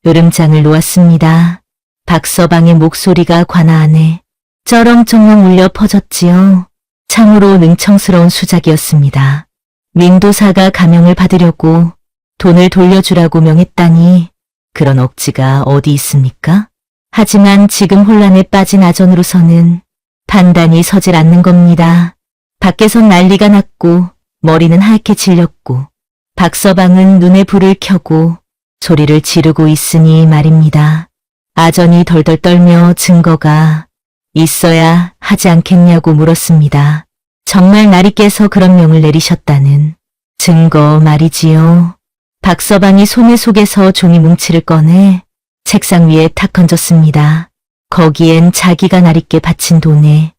으름장을 놓았습니다. 박서방의 목소리가 관아 안에 쩌렁쩌렁 울려 퍼졌지요. 참으로 능청스러운 수작이었습니다. 민도사가 감형을 받으려고 돈을 돌려주라고 명했다니 그런 억지가 어디 있습니까? 하지만 지금 혼란에 빠진 아전으로서는 판단이 서질 않는 겁니다. 밖에선 난리가 났고 머리는 하얗게 질렸고 박서방은 눈에 불을 켜고 소리를 지르고 있으니 말입니다. 아전이 덜덜 떨며 증거가 있어야 하지 않겠냐고 물었습니다. 정말 나리께서 그런 명을 내리셨다는 증거 말이지요. 박서방이 소매 속에서 종이 뭉치를 꺼내 책상 위에 탁 얹었습니다. 거기엔 자기가 나리께 바친 돈의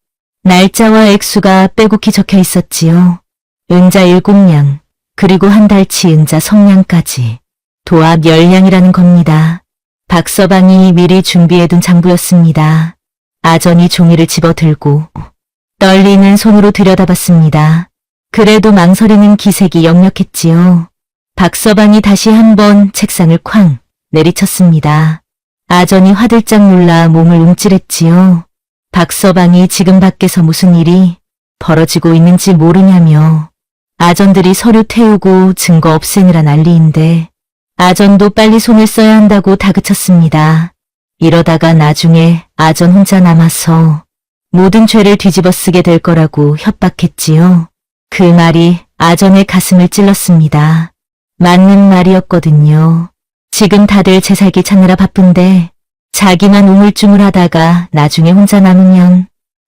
날짜와 액수가 빼곡히 적혀 있었지요. 은자 7냥, 그리고 한 달치 은자 성냥까지 도합 10냥이라는 겁니다. 박서방이 미리 준비해둔 장부였습니다. 아전이 종이를 집어들고 떨리는 손으로 들여다봤습니다. 그래도 망설이는 기색이 역력했지요. 박서방이 다시 한번 책상을 쾅 내리쳤습니다. 아전이 화들짝 놀라 몸을 움찔했지요. 박서방이 지금 밖에서 무슨 일이 벌어지고 있는지 모르냐며 아전들이 서류 태우고 증거 없애느라 난리인데 아전도 빨리 손을 써야 한다고 다그쳤습니다. 이러다가 나중에 아전 혼자 남아서 모든 죄를 뒤집어 쓰게 될 거라고 협박했지요. 그 말이 아전의 가슴을 찔렀습니다. 맞는 말이었거든요. 지금 다들 제살기 찾느라 바쁜데 자기만 우물쭈물하다가 나중에 혼자 남으면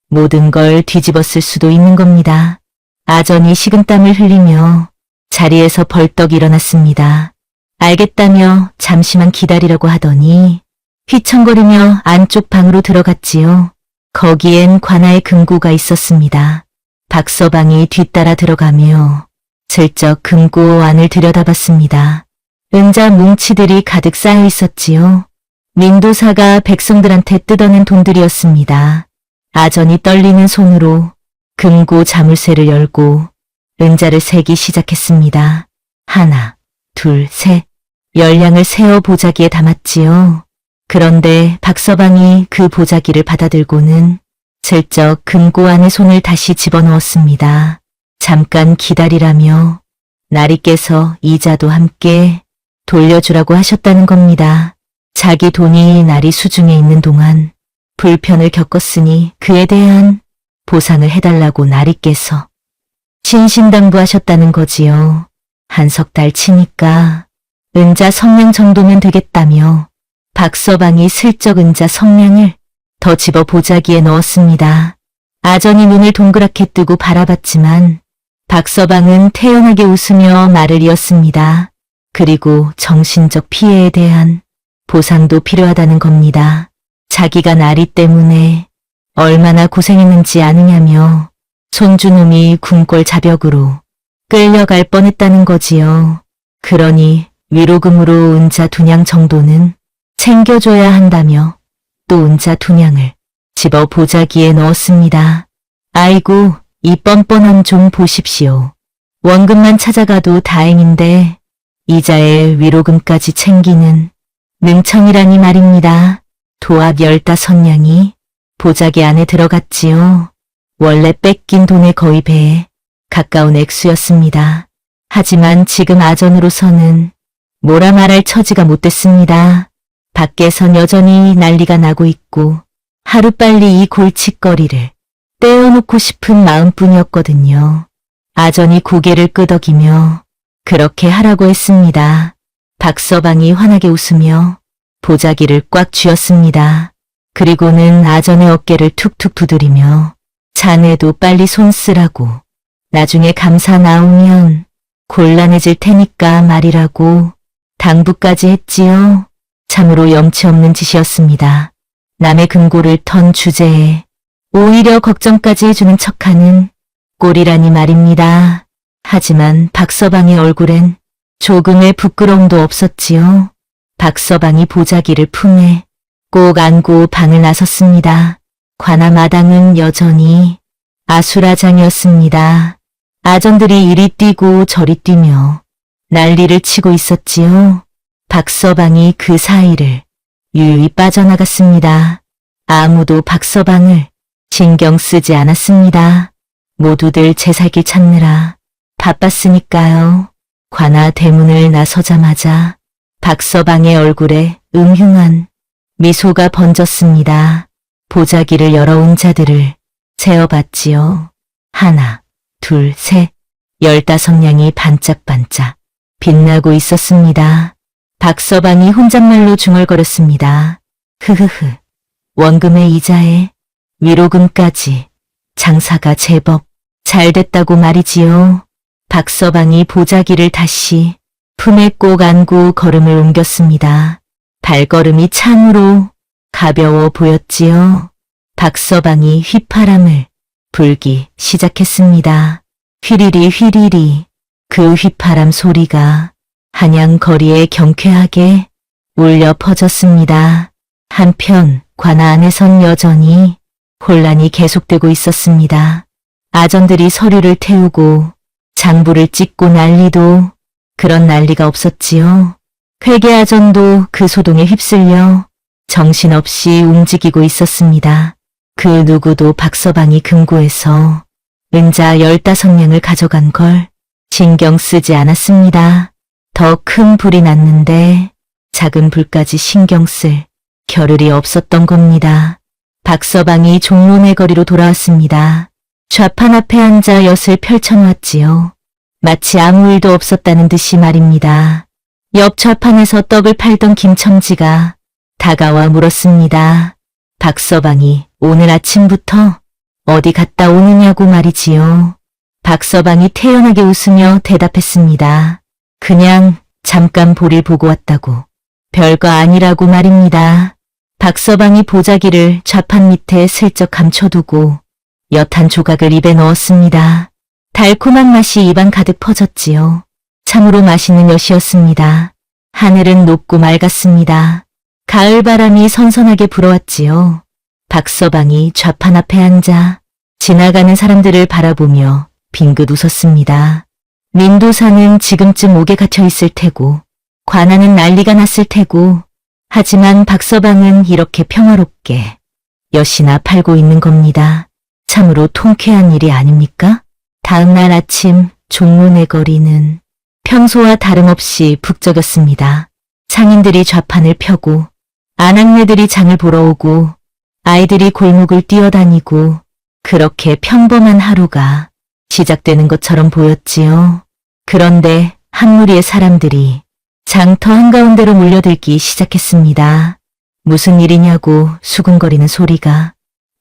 모든 걸 뒤집어 쓸 수도 있는 겁니다. 아전이 식은땀을 흘리며 자리에서 벌떡 일어났습니다. 알겠다며 잠시만 기다리라고 하더니 휘청거리며 안쪽 방으로 들어갔지요. 거기엔 관아의 금고가 있었습니다. 박서방이 뒤따라 들어가며 슬쩍 금고 안을 들여다봤습니다. 은자 뭉치들이 가득 쌓여 있었지요. 민도사가 백성들한테 뜯어낸 돈들이었습니다. 아전이 떨리는 손으로 금고 자물쇠를 열고 은자를 세기 시작했습니다. 하나, 둘, 셋. 10냥을 세어 보자기에 담았지요. 그런데 박서방이 그 보자기를 받아들고는 슬쩍 금고 안에 손을 다시 집어넣었습니다. 잠깐 기다리라며 나리께서 이자도 함께 돌려주라고 하셨다는 겁니다. 자기 돈이 나리 수중에 있는 동안 불편을 겪었으니 그에 대한 보상을 해달라고 나리께서 신신당부하셨다는 거지요. 한 석 달 치니까 은자 성냥 정도면 되겠다며 박서방이 슬쩍 은자 성냥을 더 집어 보자기에 넣었습니다. 아전이 눈을 동그랗게 뜨고 바라봤지만 박서방은 태연하게 웃으며 말을 이었습니다. 그리고 정신적 피해에 대한 보상도 필요하다는 겁니다. 자기가 나리 때문에 얼마나 고생했는지 아느냐며 손주놈이 궁궐 자벽으로 끌려갈 뻔했다는 거지요. 그러니 위로금으로 은자 2냥 정도는 챙겨줘야 한다며 또 은자 2냥을 집어 보자기에 넣었습니다. 아이고, 이 뻔뻔한 좀 보십시오. 원금만 찾아가도 다행인데 이자에 위로금까지 챙기는 능청이라니 말입니다. 도합 15냥이 보자기 안에 들어갔지요. 원래 뺏긴 돈의 거의 배에 가까운 액수였습니다. 하지만 지금 아전으로서는 뭐라 말할 처지가 못 됐습니다. 밖에선 여전히 난리가 나고 있고 하루빨리 이 골칫거리를 떼어놓고 싶은 마음뿐이었거든요. 아전이 고개를 끄덕이며 그렇게 하라고 했습니다. 박서방이 환하게 웃으며 보자기를 꽉 쥐었습니다. 그리고는 아전의 어깨를 툭툭 두드리며 자네도 빨리 손 쓰라고. 나중에 감사 나오면 곤란해질 테니까 말이라고 당부까지 했지요. 참으로 염치 없는 짓이었습니다. 남의 금고를 턴 주제에 오히려 걱정까지 해주는 척하는 꼴이라니 말입니다. 하지만 박서방의 얼굴엔 조금의 부끄러움도 없었지요. 박서방이 보자기를 품에 꼭 안고 방을 나섰습니다. 관아 마당은 여전히 아수라장이었습니다. 아전들이 이리 뛰고 저리 뛰며 난리를 치고 있었지요. 박서방이 그 사이를 유유히 빠져나갔습니다. 아무도 박서방을 신경 쓰지 않았습니다. 모두들 제 살길 찾느라 바빴으니까요. 관아 대문을 나서자마자 박서방의 얼굴에 음흉한 미소가 번졌습니다. 보자기를 열어온 자들을 세어봤지요. 하나, 둘, 셋, 15냥이 반짝반짝 빛나고 있었습니다. 박서방이 혼잣말로 중얼거렸습니다. 흐흐흐, 원금의 이자에 위로금까지 장사가 제법 잘 됐다고 말이지요. 박서방이 보자기를 다시 품에 꼭 안고 걸음을 옮겼습니다. 발걸음이 참으로 가벼워 보였지요. 박서방이 휘파람을 불기 시작했습니다. 휘리리 휘리리, 그 휘파람 소리가 한양 거리에 경쾌하게 울려 퍼졌습니다. 한편 관아 안에선 여전히 혼란이 계속되고 있었습니다. 아전들이 서류를 태우고 장부를 찍고 난리도 그런 난리가 없었지요. 회계아전도 그 소동에 휩쓸려 정신없이 움직이고 있었습니다. 그 누구도 박서방이 금고에서 은자 15냥을 가져간 걸 신경 쓰지 않았습니다. 더 큰 불이 났는데 작은 불까지 신경 쓸 겨를이 없었던 겁니다. 박서방이 종로내 거리로 돌아왔습니다. 좌판 앞에 앉아 엿을 펼쳐놓았지요. 마치 아무 일도 없었다는 듯이 말입니다. 옆 좌판에서 떡을 팔던 김첨지가 다가와 물었습니다. 박서방이 오늘 아침부터 어디 갔다 오느냐고 말이지요. 박서방이 태연하게 웃으며 대답했습니다. 그냥 잠깐 볼일 보고 왔다고. 별거 아니라고 말입니다. 박서방이 보자기를 좌판 밑에 슬쩍 감춰두고 엿 한 조각을 입에 넣었습니다. 달콤한 맛이 입안 가득 퍼졌지요. 참으로 맛있는 엿이었습니다. 하늘은 높고 맑았습니다. 가을바람이 선선하게 불어왔지요. 박서방이 좌판 앞에 앉아 지나가는 사람들을 바라보며 빙긋 웃었습니다. 민도사는 지금쯤 옥에 갇혀 있을 테고 관아는 난리가 났을 테고 하지만 박서방은 이렇게 평화롭게 엿이나 팔고 있는 겁니다. 참으로 통쾌한 일이 아닙니까? 다음 날 아침 종로내 거리는 평소와 다름없이 북적였습니다. 상인들이 좌판을 펴고 아낙네들이 장을 보러 오고 아이들이 골목을 뛰어다니고 그렇게 평범한 하루가 시작되는 것처럼 보였지요. 그런데 한 무리의 사람들이 장터 한가운데로 몰려들기 시작했습니다. 무슨 일이냐고 수군거리는 소리가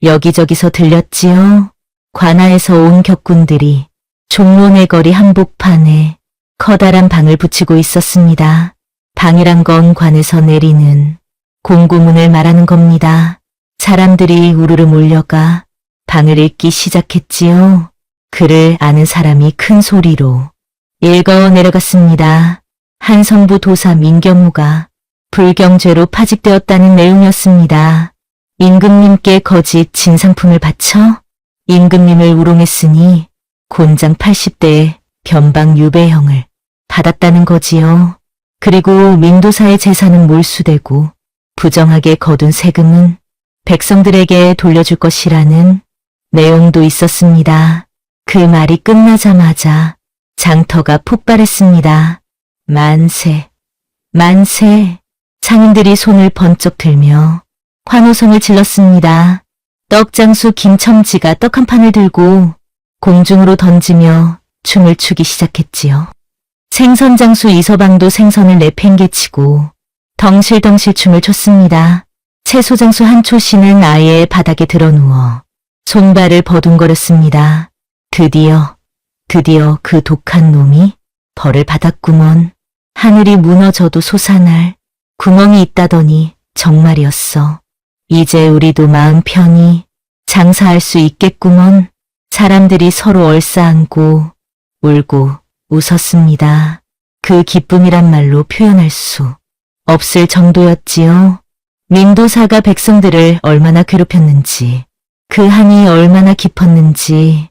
여기저기서 들렸지요. 관아에서 온 격군들이 종로 내거리 한복판에 커다란 방을 붙이고 있었습니다. 방이란 건 관에서 내리는 공고문을 말하는 겁니다. 사람들이 우르르 몰려가 방을 읽기 시작했지요. 글을 아는 사람이 큰 소리로 읽어 내려갔습니다. 한성부 도사 민경우가 불경죄로 파직되었다는 내용이었습니다. 임금님께 거짓 진상품을 바쳐 임금님을 우롱했으니 곤장 80대의 변방 유배형을 받았다는 거지요. 그리고 민도사의 재산은 몰수되고 부정하게 거둔 세금은 백성들에게 돌려줄 것이라는 내용도 있었습니다. 그 말이 끝나자마자 장터가 폭발했습니다. 만세, 만세. 상인들이 손을 번쩍 들며 환호성을 질렀습니다. 떡장수 김첨지가 떡 한 판을 들고 공중으로 던지며 춤을 추기 시작했지요. 생선장수 이서방도 생선을 내팽개치고 덩실덩실 춤을 췄습니다. 채소장수 한초 씨는 아예 바닥에 드러누워 손발을 버둥거렸습니다. 드디어 그 독한 놈이 벌을 받았구먼. 하늘이 무너져도 솟아날 구멍이 있다더니 정말이었어. 이제 우리도 마음 편히 장사할 수 있겠구먼. 사람들이 서로 얼싸안고 울고 웃었습니다. 그 기쁨이란 말로 표현할 수 없을 정도였지요. 민도사가 백성들을 얼마나 괴롭혔는지, 그 한이 얼마나 깊었는지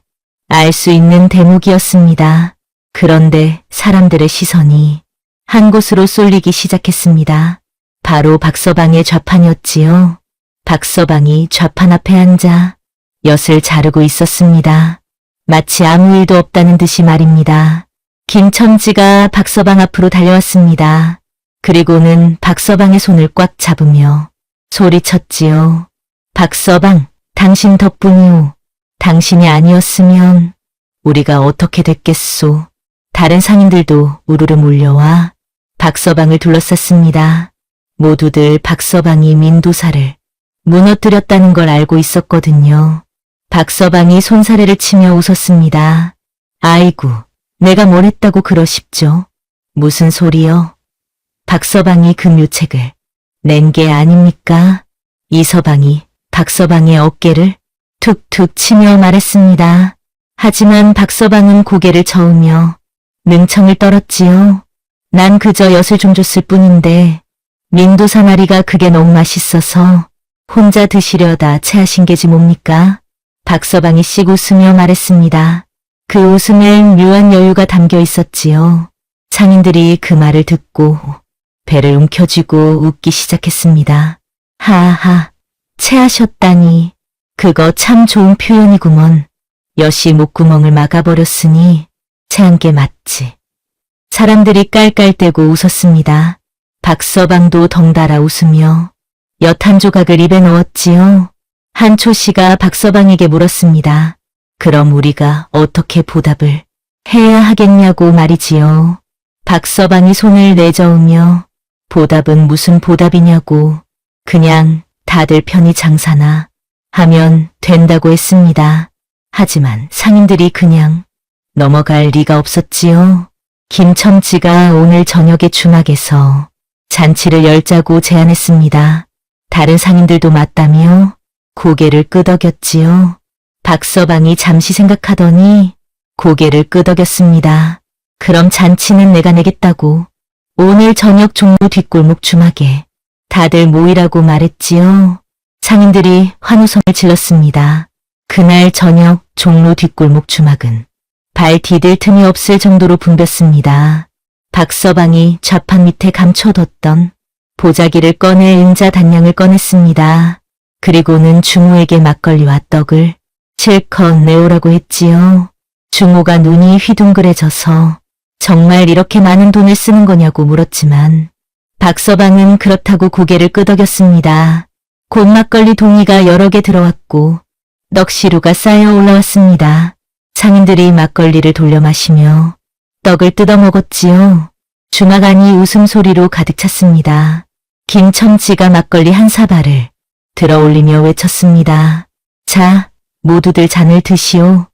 알 수 있는 대목이었습니다. 그런데 사람들의 시선이 한 곳으로 쏠리기 시작했습니다. 바로 박서방의 좌판이었지요. 박서방이 좌판 앞에 앉아 엿을 자르고 있었습니다. 마치 아무 일도 없다는 듯이 말입니다. 김첨지가 박서방 앞으로 달려왔습니다. 그리고는 박서방의 손을 꽉 잡으며 소리쳤지요. 박서방, 당신 덕분이오. 당신이 아니었으면 우리가 어떻게 됐겠소. 다른 상인들도 우르르 몰려와 박서방을 둘러쌌습니다. 모두들 박서방이 민도사를 무너뜨렸다는 걸 알고 있었거든요. 박서방이 손사래를 치며 웃었습니다. 아이고, 내가 뭘 했다고 그러십죠? 무슨 소리요? 박서방이 그 묘책을 낸 게 아닙니까? 이서방이 박서방의 어깨를 툭툭 치며 말했습니다. 하지만 박서방은 고개를 저으며 능청을 떨었지요. 난 그저 엿을 좀 줬을 뿐인데 민도사 말이가 그게 너무 맛있어서 혼자 드시려다 체하신 게지 뭡니까? 박서방이 씩 웃으며 말했습니다. 그 웃음엔 묘한 여유가 담겨 있었지요. 상인들이 그 말을 듣고 배를 움켜쥐고 웃기 시작했습니다. 하하, 체하셨다니. 그거 참 좋은 표현이구먼. 엿이 목구멍을 막아버렸으니 체한 게 맞지. 사람들이 깔깔대고 웃었습니다. 박서방도 덩달아 웃으며 엿 한 조각을 입에 넣었지요. 한초 씨가 박서방에게 물었습니다. 그럼 우리가 어떻게 보답을 해야 하겠냐고 말이지요. 박서방이 손을 내저으며 보답은 무슨 보답이냐고 그냥 다들 편히 장사나 하면 된다고 했습니다. 하지만 상인들이 그냥 넘어갈 리가 없었지요. 김첨지가 오늘 저녁에 주막에서 잔치를 열자고 제안했습니다. 다른 상인들도 맞다며 고개를 끄덕였지요. 박서방이 잠시 생각하더니 고개를 끄덕였습니다. 그럼 잔치는 내가 내겠다고 오늘 저녁 종로 뒷골목 주막에 다들 모이라고 말했지요. 상인들이 환호성을 질렀습니다. 그날 저녁 종로 뒷골목 주막은 발 디딜 틈이 없을 정도로 붐볐습니다. 박서방이 좌판 밑에 감춰뒀던 보자기를 꺼내 은자 단량을 꺼냈습니다. 그리고는 중호에게 막걸리와 떡을 실컷 내오라고 했지요. 중호가 눈이 휘둥그레져서 정말 이렇게 많은 돈을 쓰는 거냐고 물었지만 박서방은 그렇다고 고개를 끄덕였습니다. 곧 막걸리 동이가 여러 개 들어왔고 넋시루가 쌓여 올라왔습니다. 상인들이 막걸리를 돌려 마시며 떡을 뜯어 먹었지요. 주막 안이 웃음소리로 가득 찼습니다. 김첨지가 막걸리 한 사발을 들어 올리며 외쳤습니다. 자, 모두들 잔을 드시오.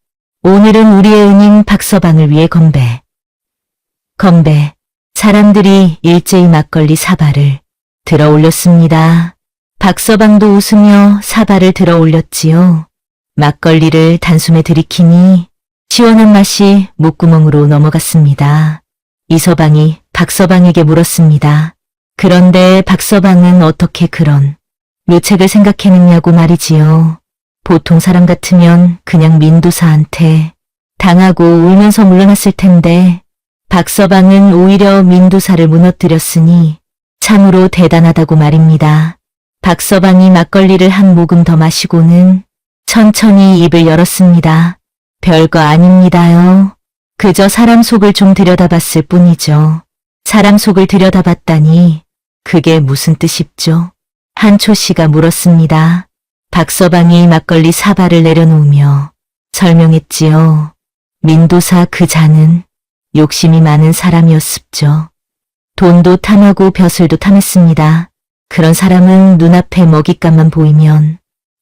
오늘은 우리의 은인 박서방을 위해 건배. 건배. 사람들이 일제히 막걸리 사발을 들어 올렸습니다. 박서방도 웃으며 사발을 들어 올렸지요. 막걸리를 단숨에 들이키니 시원한 맛이 목구멍으로 넘어갔습니다. 이서방이 박서방에게 물었습니다. 그런데 박서방은 어떻게 그런 묘책을 생각해냈냐고 말이지요. 보통 사람 같으면 그냥 민두사한테 당하고 울면서 물러났을 텐데 박서방은 오히려 민두사를 무너뜨렸으니 참으로 대단하다고 말입니다. 박서방이 막걸리를 한 모금 더 마시고는 천천히 입을 열었습니다. 별거 아닙니다요. 그저 사람 속을 좀 들여다봤을 뿐이죠. 사람 속을 들여다봤다니 그게 무슨 뜻입죠? 한초 씨가 물었습니다. 박서방이 막걸리 사발을 내려놓으며 설명했지요. 민도사 그 자는 욕심이 많은 사람이었습죠. 돈도 탐하고 벼슬도 탐했습니다. 그런 사람은 눈앞에 먹잇감만 보이면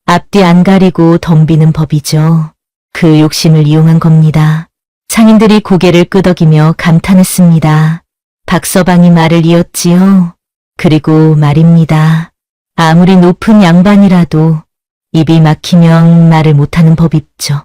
앞뒤 안 가리고 덤비는 법이죠. 그 욕심을 이용한 겁니다. 상인들이 고개를 끄덕이며 감탄했습니다. 박서방이 말을 이었지요. 그리고 말입니다. 아무리 높은 양반이라도 입이 막히면 말을 못하는 법이 있죠.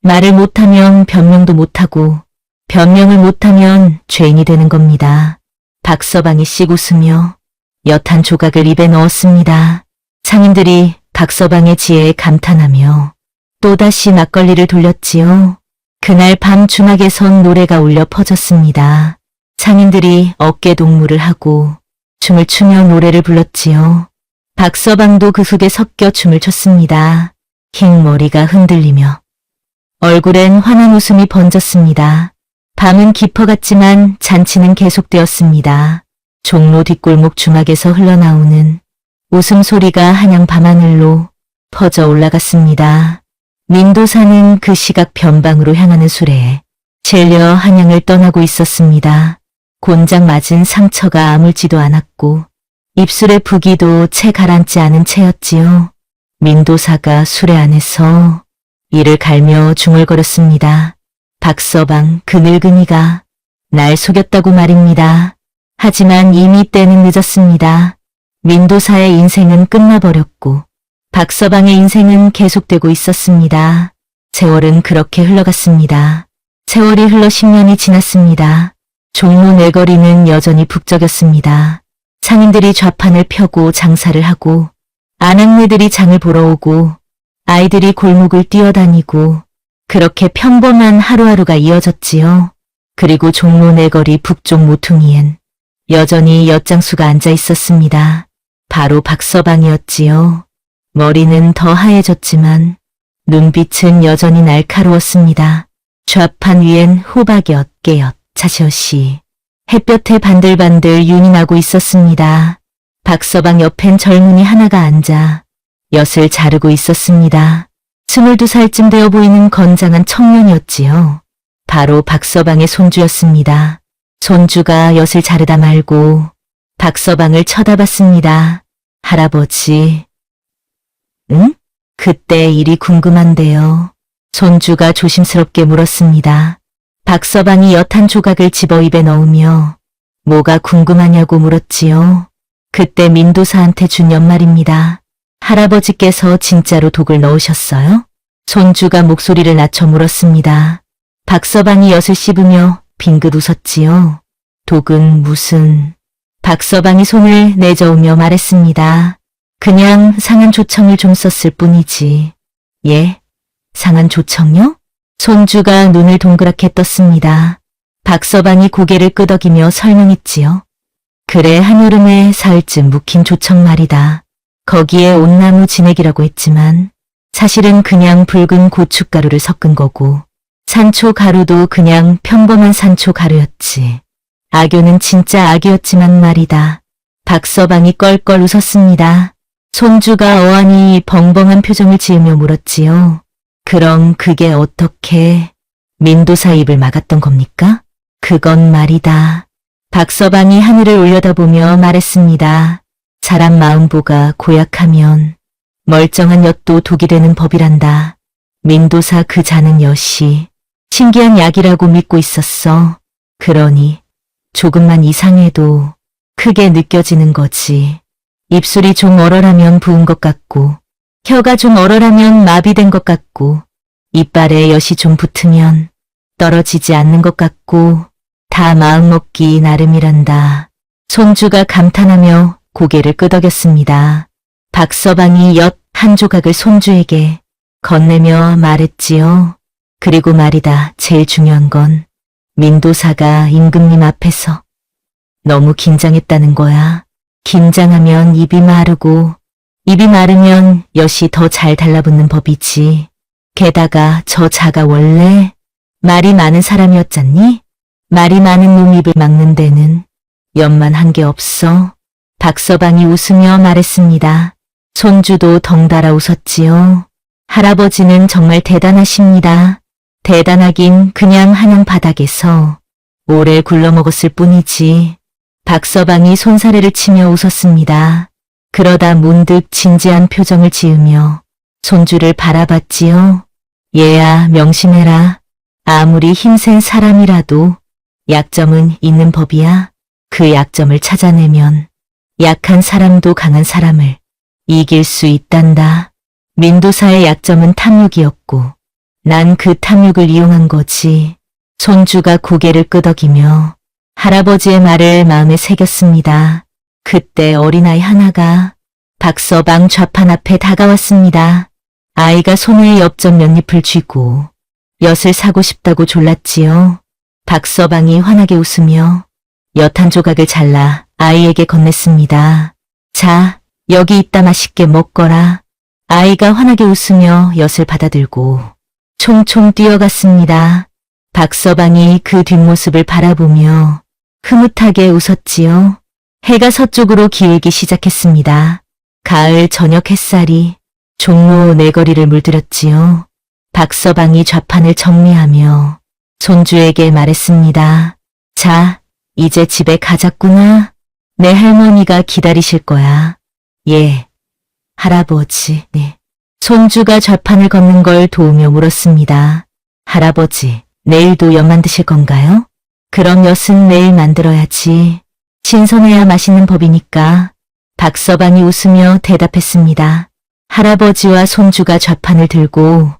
말을 못하면 변명도 못하고 변명을 못하면 죄인이 되는 겁니다. 박서방이 씩 웃으며 엿 한 조각을 입에 넣었습니다. 상인들이 박서방의 지혜에 감탄하며 또다시 막걸리를 돌렸지요. 그날 밤 주막에선 노래가 울려 퍼졌습니다. 상인들이 어깨 동무를 하고 춤을 추며 노래를 불렀지요. 박서방도 그 속에 섞여 춤을 췄습니다. 흰 머리가 흔들리며 얼굴엔 환한 웃음이 번졌습니다. 밤은 깊어갔지만 잔치는 계속되었습니다. 종로 뒷골목 주막에서 흘러나오는 웃음소리가 한양 밤하늘로 퍼져 올라갔습니다. 민도사는 그 시각 변방으로 향하는 수레에 질려 한양을 떠나고 있었습니다. 곤장 맞은 상처가 아물지도 않았고 입술의 부기도 채 가라앉지 않은 채였지요. 민도사가 수레 안에서 이를 갈며 중얼거렸습니다. 박서방 그 늙은이가 날 속였다고 말입니다. 하지만 이미 때는 늦었습니다. 민도사의 인생은 끝나버렸고 박서방의 인생은 계속되고 있었습니다. 세월은 그렇게 흘러갔습니다. 세월이 흘러 10년이 지났습니다. 종로 내거리는 여전히 북적였습니다. 상인들이 좌판을 펴고 장사를 하고 아낙네들이 장을 보러 오고 아이들이 골목을 뛰어다니고 그렇게 평범한 하루하루가 이어졌지요. 그리고 종로 내거리 북쪽 모퉁이엔 여전히 엿장수가 앉아 있었습니다. 바로 박서방이었지요. 머리는 더 하얘졌지만 눈빛은 여전히 날카로웠습니다. 좌판 위엔 호박엿, 깨엿, 차시엇이 햇볕에 반들반들 윤이 나고 있었습니다. 박서방 옆엔 젊은이 하나가 앉아 엿을 자르고 있었습니다. 22살쯤 되어 보이는 건장한 청년이었지요. 바로 박서방의 손주였습니다. 손주가 엿을 자르다 말고 박서방을 쳐다봤습니다. 할아버지. 응? 그때 일이 궁금한데요. 손주가 조심스럽게 물었습니다. 박서방이 엿 한 조각을 집어 입에 넣으며 뭐가 궁금하냐고 물었지요. 그때 민도사한테 준 엿말입니다. 할아버지께서 진짜로 독을 넣으셨어요? 손주가 목소리를 낮춰 물었습니다. 박서방이 엿을 씹으며 빙긋 웃었지요. 독은 무슨... 박서방이 손을 내저으며 말했습니다. 그냥 상한 조청을 좀 썼을 뿐이지. 예? 상한 조청요? 손주가 눈을 동그랗게 떴습니다. 박서방이 고개를 끄덕이며 설명했지요. 그래 한여름에 사흘쯤 묵힌 조청 말이다. 거기에 온나무 진액이라고 했지만 사실은 그냥 붉은 고춧가루를 섞은 거고 산초 가루도 그냥 평범한 산초 가루였지. 악교는 진짜 악이었지만 말이다. 박서방이 껄껄 웃었습니다. 손주가 어안이 벙벙한 표정을 지으며 물었지요. 그럼 그게 어떻게 민도사 입을 막았던 겁니까? 그건 말이다. 박서방이 하늘을 올려다보며 말했습니다. 사람 마음보가 고약하면 멀쩡한 엿도 독이 되는 법이란다. 민도사 그 자는 엿이 신기한 약이라고 믿고 있었어. 그러니 조금만 이상해도 크게 느껴지는 거지. 입술이 좀 얼얼하면 부은 것 같고, 혀가 좀 얼얼하면 마비된 것 같고, 이빨에 엿이 좀 붙으면 떨어지지 않는 것 같고, 다 마음먹기 나름이란다. 손주가 감탄하며 고개를 끄덕였습니다. 박서방이 엿 한 조각을 손주에게 건네며 말했지요. 그리고 말이다, 제일 중요한 건 민도사가 임금님 앞에서 너무 긴장했다는 거야. 긴장하면 입이 마르고, 입이 마르면 엿이 더 잘 달라붙는 법이지. 게다가 저 자가 원래 말이 많은 사람이었잖니? 말이 많은 놈 입을 막는 데는 엿만 한 게 없어. 박서방이 웃으며 말했습니다. 손주도 덩달아 웃었지요. 할아버지는 정말 대단하십니다. 대단하긴 그냥 한양 바닥에서 오래 굴러먹었을 뿐이지. 박서방이 손사래를 치며 웃었습니다. 그러다 문득 진지한 표정을 지으며 손주를 바라봤지요. 얘야, 명심해라. 아무리 힘센 사람이라도 약점은 있는 법이야. 그 약점을 찾아내면 약한 사람도 강한 사람을 이길 수 있단다. 민도사의 약점은 탐욕이었고 난 그 탐욕을 이용한 거지. 손주가 고개를 끄덕이며 할아버지의 말을 마음에 새겼습니다. 그때 어린아이 하나가 박서방 좌판 앞에 다가왔습니다. 아이가 손에 엽전 몇 잎을 쥐고 엿을 사고 싶다고 졸랐지요. 박서방이 환하게 웃으며 엿 한 조각을 잘라 아이에게 건넸습니다. 자, 여기 있다 맛있게 먹거라. 아이가 환하게 웃으며 엿을 받아들고 총총 뛰어갔습니다. 박서방이 그 뒷모습을 바라보며 흐뭇하게 웃었지요. 해가 서쪽으로 기울기 시작했습니다. 가을 저녁 햇살이 종로 내거리를 물들였지요. 박서방이 좌판을 정리하며 손주에게 말했습니다. 자, 이제 집에 가자꾸나. 내 할머니가 기다리실 거야. 예, 할아버지, 네. 손주가 좌판을 걷는 걸 도우며 물었습니다. 할아버지, 내일도 엿 만드실 건가요? 그럼 엿은 내일 만들어야지. 신선해야 맛있는 법이니까. 박서방이 웃으며 대답했습니다. 할아버지와 손주가 좌판을 들고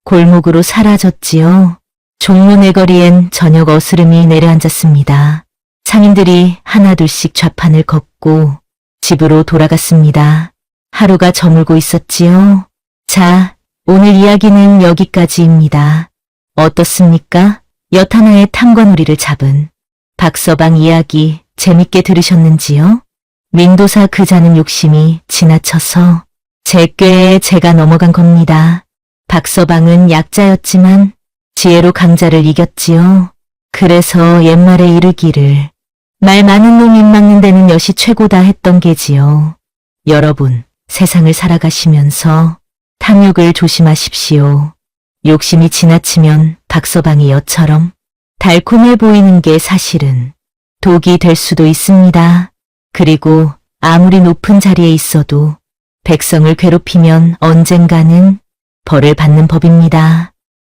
골목으로 사라졌지요. 종로 내거리엔 저녁 어스름이 내려앉았습니다. 상인들이 하나둘씩 좌판을 걷고 집으로 돌아갔습니다. 하루가 저물고 있었지요. 자, 오늘 이야기는 여기까지입니다. 어떻습니까? 엿 하나의 탐관오리를 잡은 박서방 이야기 재밌게 들으셨는지요? 민도사 그 자는 욕심이 지나쳐서 제 꾀에 제가 넘어간 겁니다. 박서방은 약자였지만 지혜로 강자를 이겼지요. 그래서 옛말에 이르기를 말 많은 놈 입 막는 데는 엿이 최고다 했던 게지요. 여러분, 세상을 살아가시면서 탐욕을 조심하십시오. 욕심이 지나치면 박서방의 엿처럼 달콤해 보이는 게 사실은 독이 될 수도 있습니다. 그리고 아무리 높은 자리에 있어도 백성을 괴롭히면 언젠가는 벌을 받는 법입니다.